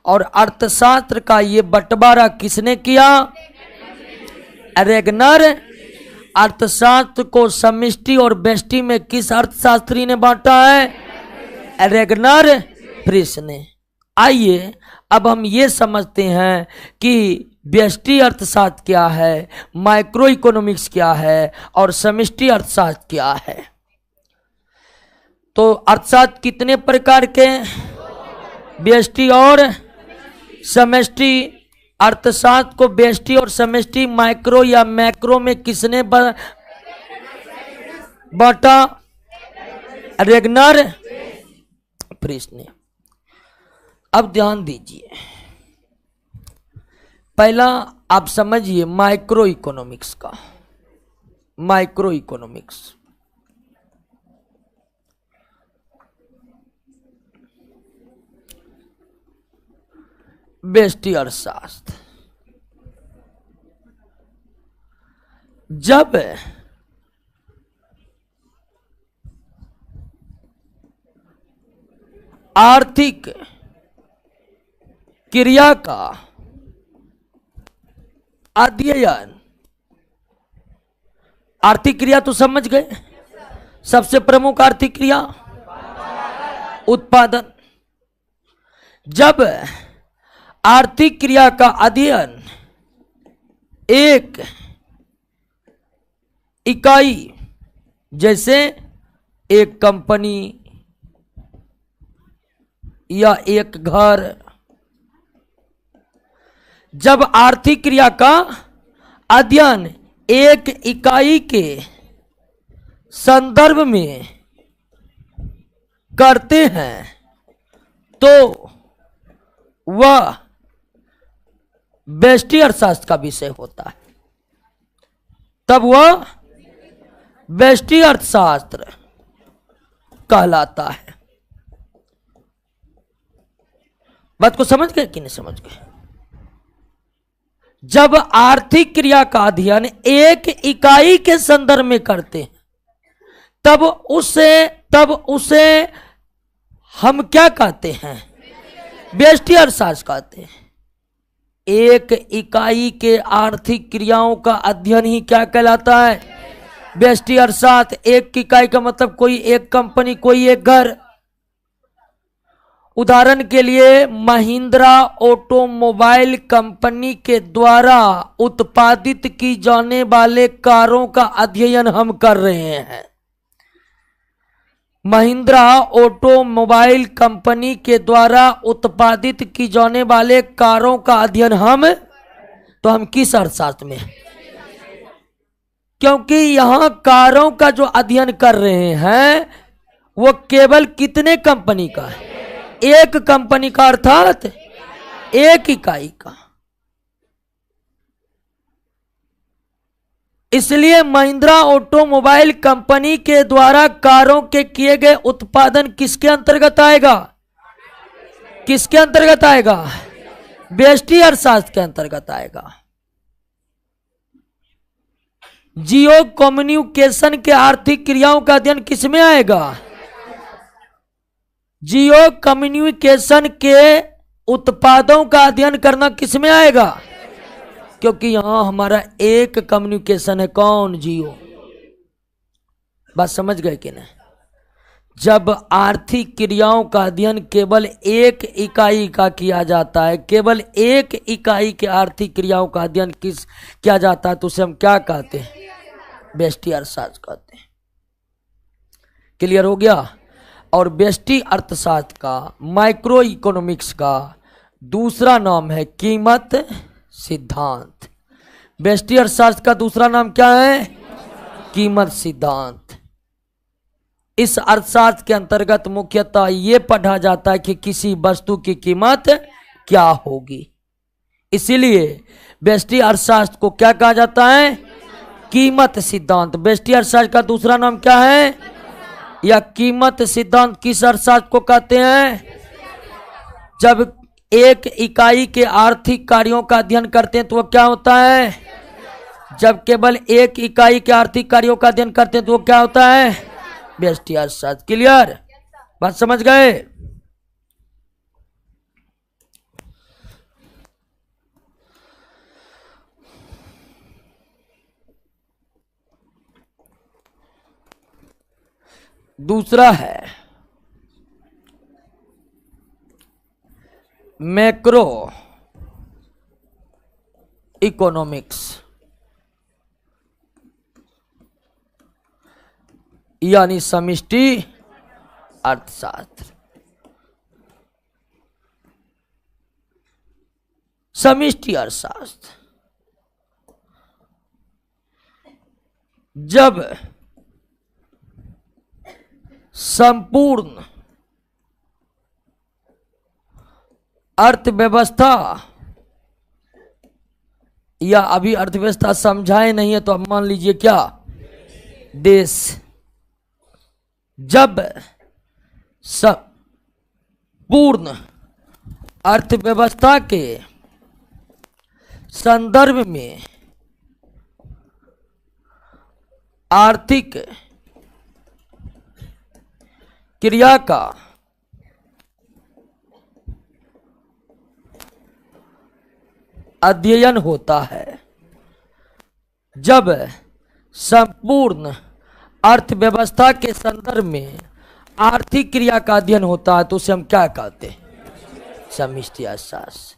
और अर्थशास्त्र का ये बंटवारा किसने किया? रेगनर। अर्थशास्त्र को समष्टि और व्यष्टि में किस अर्थशास्त्री ने बांटा है? रेगनर फ्रिस ने। आइए अब हम ये समझते हैं कि व्यष्टि अर्थशास्त्र क्या है, माइक्रो इकोनॉमिक्स क्या है और समष्टि अर्थशास्त्र क्या है। तो अर्थशास्त्र कितने प्रकार के? व्यष्टि और समष्टि। अर्थशास्त्र को व्यष्टि और समष्टि, माइक्रो या मैक्रो में किसने बांटा? रेगनर फ्रिस ने। अब ध्यान दीजिए, पहला आप समझिए माइक्रो इकोनॉमिक्स का। माइक्रो इकोनॉमिक्स व्यष्टि अर्थशास्त्र। जब आर्थिक क्रिया का अध्ययन, आर्थिक क्रिया तो समझ गए, सबसे प्रमुख आर्थिक क्रिया उत्पादन। जब आर्थिक क्रिया का अध्ययन एक इकाई, जैसे एक कंपनी या एक घर, जब आर्थिक क्रिया का अध्ययन एक इकाई के संदर्भ में करते हैं तो वह व्यष्टि अर्थशास्त्र का विषय होता है। तब वह व्यष्टि अर्थशास्त्र कहलाता है। बात को समझ गए कि नहीं समझ गए? जब आर्थिक क्रिया का अध्ययन एक इकाई के संदर्भ में करते हैं तब उसे हम क्या कहते हैं? व्यष्टि अर्थशास्त्र कहते हैं। एक इकाई के आर्थिक क्रियाओं का अध्ययन ही क्या कहलाता है? व्यष्टि अर्थशास्त्र। एक इकाई का मतलब कोई एक कंपनी, कोई एक घर। उदाहरण के लिए महिंद्रा ऑटोमोबाइल कंपनी के द्वारा उत्पादित की जाने वाले कारों का अध्ययन हम कर रहे हैं। महिंद्रा ऑटोमोबाइल कंपनी के द्वारा उत्पादित की जाने वाले कारों का अध्ययन हम किस अर्थशास्त्र में? क्योंकि यहां कारों का जो अध्ययन कर रहे हैं वो केवल कितने कंपनी का है? एक कंपनी का, अर्थात एक इकाई का। इसलिए महिंद्रा ऑटोमोबाइल कंपनी के द्वारा कारों के किए गए उत्पादन किसके अंतर्गत आएगा? किसके अंतर्गत आएगा? व्यष्टि अर्थशास्त्र के अंतर्गत आएगा। जियो कम्युनिकेशन के आर्थिक क्रियाओं का अध्ययन किसमें आएगा? जियो कम्युनिकेशन के उत्पादों का अध्ययन करना किसमें आएगा? क्योंकि यहां हमारा एक कम्युनिकेशन है, कौन? जियो। बात समझ गए कि नहीं? जब आर्थिक क्रियाओं का अध्ययन केवल एक इकाई का किया जाता है, केवल एक इकाई के आर्थिक क्रियाओं का अध्ययन किया जाता है तो उसे हम क्या कहते हैं? व्यष्टि अर्थशास्त्र कहते हैं। क्लियर हो गया? और व्यष्टि अर्थशास्त्र का, माइक्रो इकोनॉमिक्स का दूसरा नाम है कीमत सिद्धांत। व्यष्टि अर्थशास्त्र का दूसरा नाम क्या है? कीमत सिद्धांत। इस अर्थशास्त्र के अंतर्गत मुख्यतः यह पढ़ा जाता है कि किसी वस्तु की कीमत क्या होगी। इसीलिए व्यष्टि अर्थशास्त्र को क्या कहा जाता है? कीमत सिद्धांत। व्यष्टि अर्थशास्त्र का दूसरा नाम क्या है? या कीमत सिद्धांत किस अर्थशास्त्र को कहते हैं? जब एक इकाई के आर्थिक कार्यों का अध्ययन करते हैं तो वो क्या होता है? जब केवल एक इकाई के आर्थिक कार्यों का अध्ययन करते हैं तो वो क्या होता है? व्यष्टि अर्थशास्त्र। क्लियर? बात समझ गए? दूसरा है मैक्रो इकोनॉमिक्स, यानी समष्टि अर्थशास्त्र। समष्टि अर्थशास्त्र जब संपूर्ण अर्थव्यवस्था, या अभी अर्थव्यवस्था समझाए नहीं है तो अब मान लीजिए क्या? देश। जब संपूर्ण अर्थव्यवस्था के संदर्भ में आर्थिक क्रिया का अध्ययन होता है, जब संपूर्ण अर्थव्यवस्था के संदर्भ में आर्थिक क्रिया का अध्ययन होता है तो उसे हम क्या कहते हैं? समष्टि अर्थशास्त्र।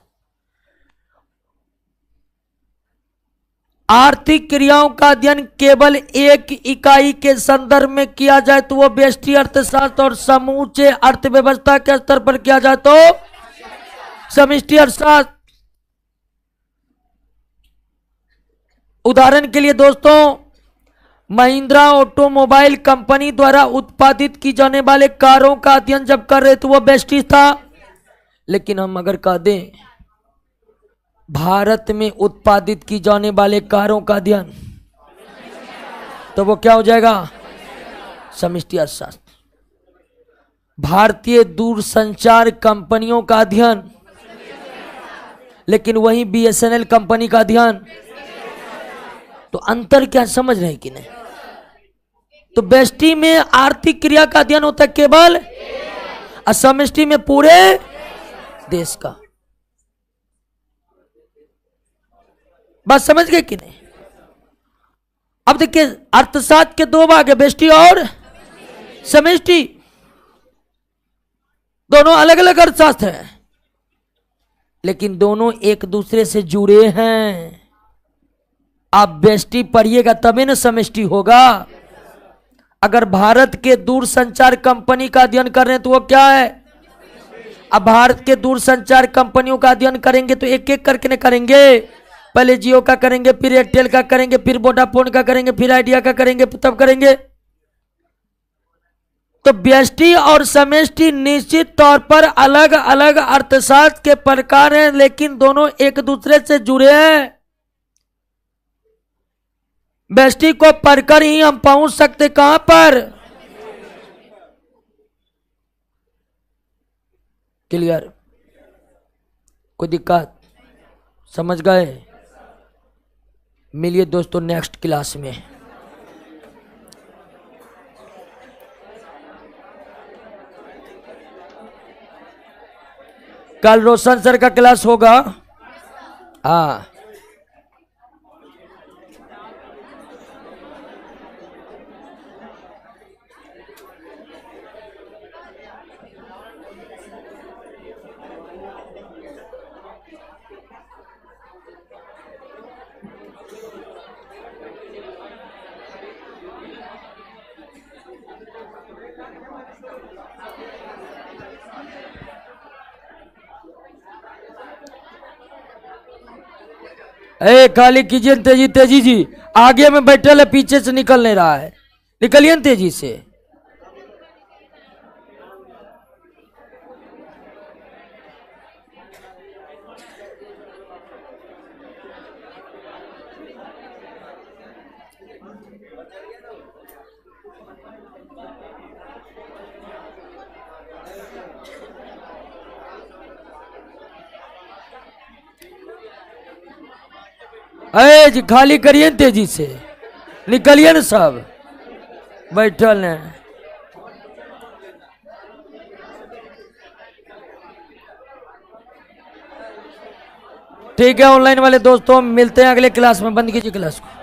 आर्थिक क्रियाओं का अध्ययन केवल एक इकाई के संदर्भ में किया जाए तो वो व्यष्टि अर्थशास्त्र, और समूचे अर्थव्यवस्था के स्तर पर किया जाए तो समष्टि अर्थशास्त्र। उदाहरण के लिए दोस्तों, महिंद्रा ऑटोमोबाइल कंपनी द्वारा उत्पादित की जाने वाले कारों का अध्ययन जब कर रहे तो वो व्यष्टि था। लेकिन हम अगर कह दें भारत में उत्पादित की जाने वाले कारों का अध्ययन, तो वो क्या हो जाएगा? समष्टि अर्थशास्त्र। भारतीय दूरसंचार कंपनियों का अध्ययन, लेकिन वहीं BSNL कंपनी का ध्यान। तो अंतर क्या समझ रहे हैं कि नहीं? तो व्यष्टि में आर्थिक क्रिया का अध्ययन होता है केवल, और समष्टि में पूरे देश का। बात समझ गए कि नहीं? अब देखिए अर्थशास्त्र के दो भाग है, व्यष्टि और समष्टि। दोनों अलग अलग अर्थशास्त्र हैं, लेकिन दोनों एक दूसरे से जुड़े हैं। आप व्यष्टि पढ़िएगा तभी ना समष्टि होगा। अगर भारत के दूरसंचार कंपनी का अध्ययन कर रहे हैं तो वो क्या है? अब भारत के दूरसंचार कंपनियों का अध्ययन करेंगे तो एक एक करके न करेंगे। पहले जियो का करेंगे, फिर एयरटेल का करेंगे, फिर वोडाफोन का करेंगे, फिर आइडिया का करेंगे, तब करेंगे। तो व्यष्टि और समष्टि निश्चित तौर पर अलग अलग अर्थशास्त्र के प्रकार हैं, लेकिन दोनों एक दूसरे से जुड़े हैं। व्यष्टि को पढ़कर ही हम पहुंच सकते कहां पर? क्लियर? कोई दिक्कत? समझ गए? मिलिए दोस्तों नेक्स्ट क्लास में। कल रोशन सर का क्लास होगा। हाँ, ए खाली कीजिए तेजी तेजी जी। आगे में बैठे है, पीछे से निकल नहीं रहा है। निकलिए तेजी से। अरे जी खाली करिए तेजी से, निकलिए ना सब बैठल है। ठीक है ऑनलाइन वाले दोस्तों, मिलते हैं अगले क्लास में। बंद कीजिए क्लास को।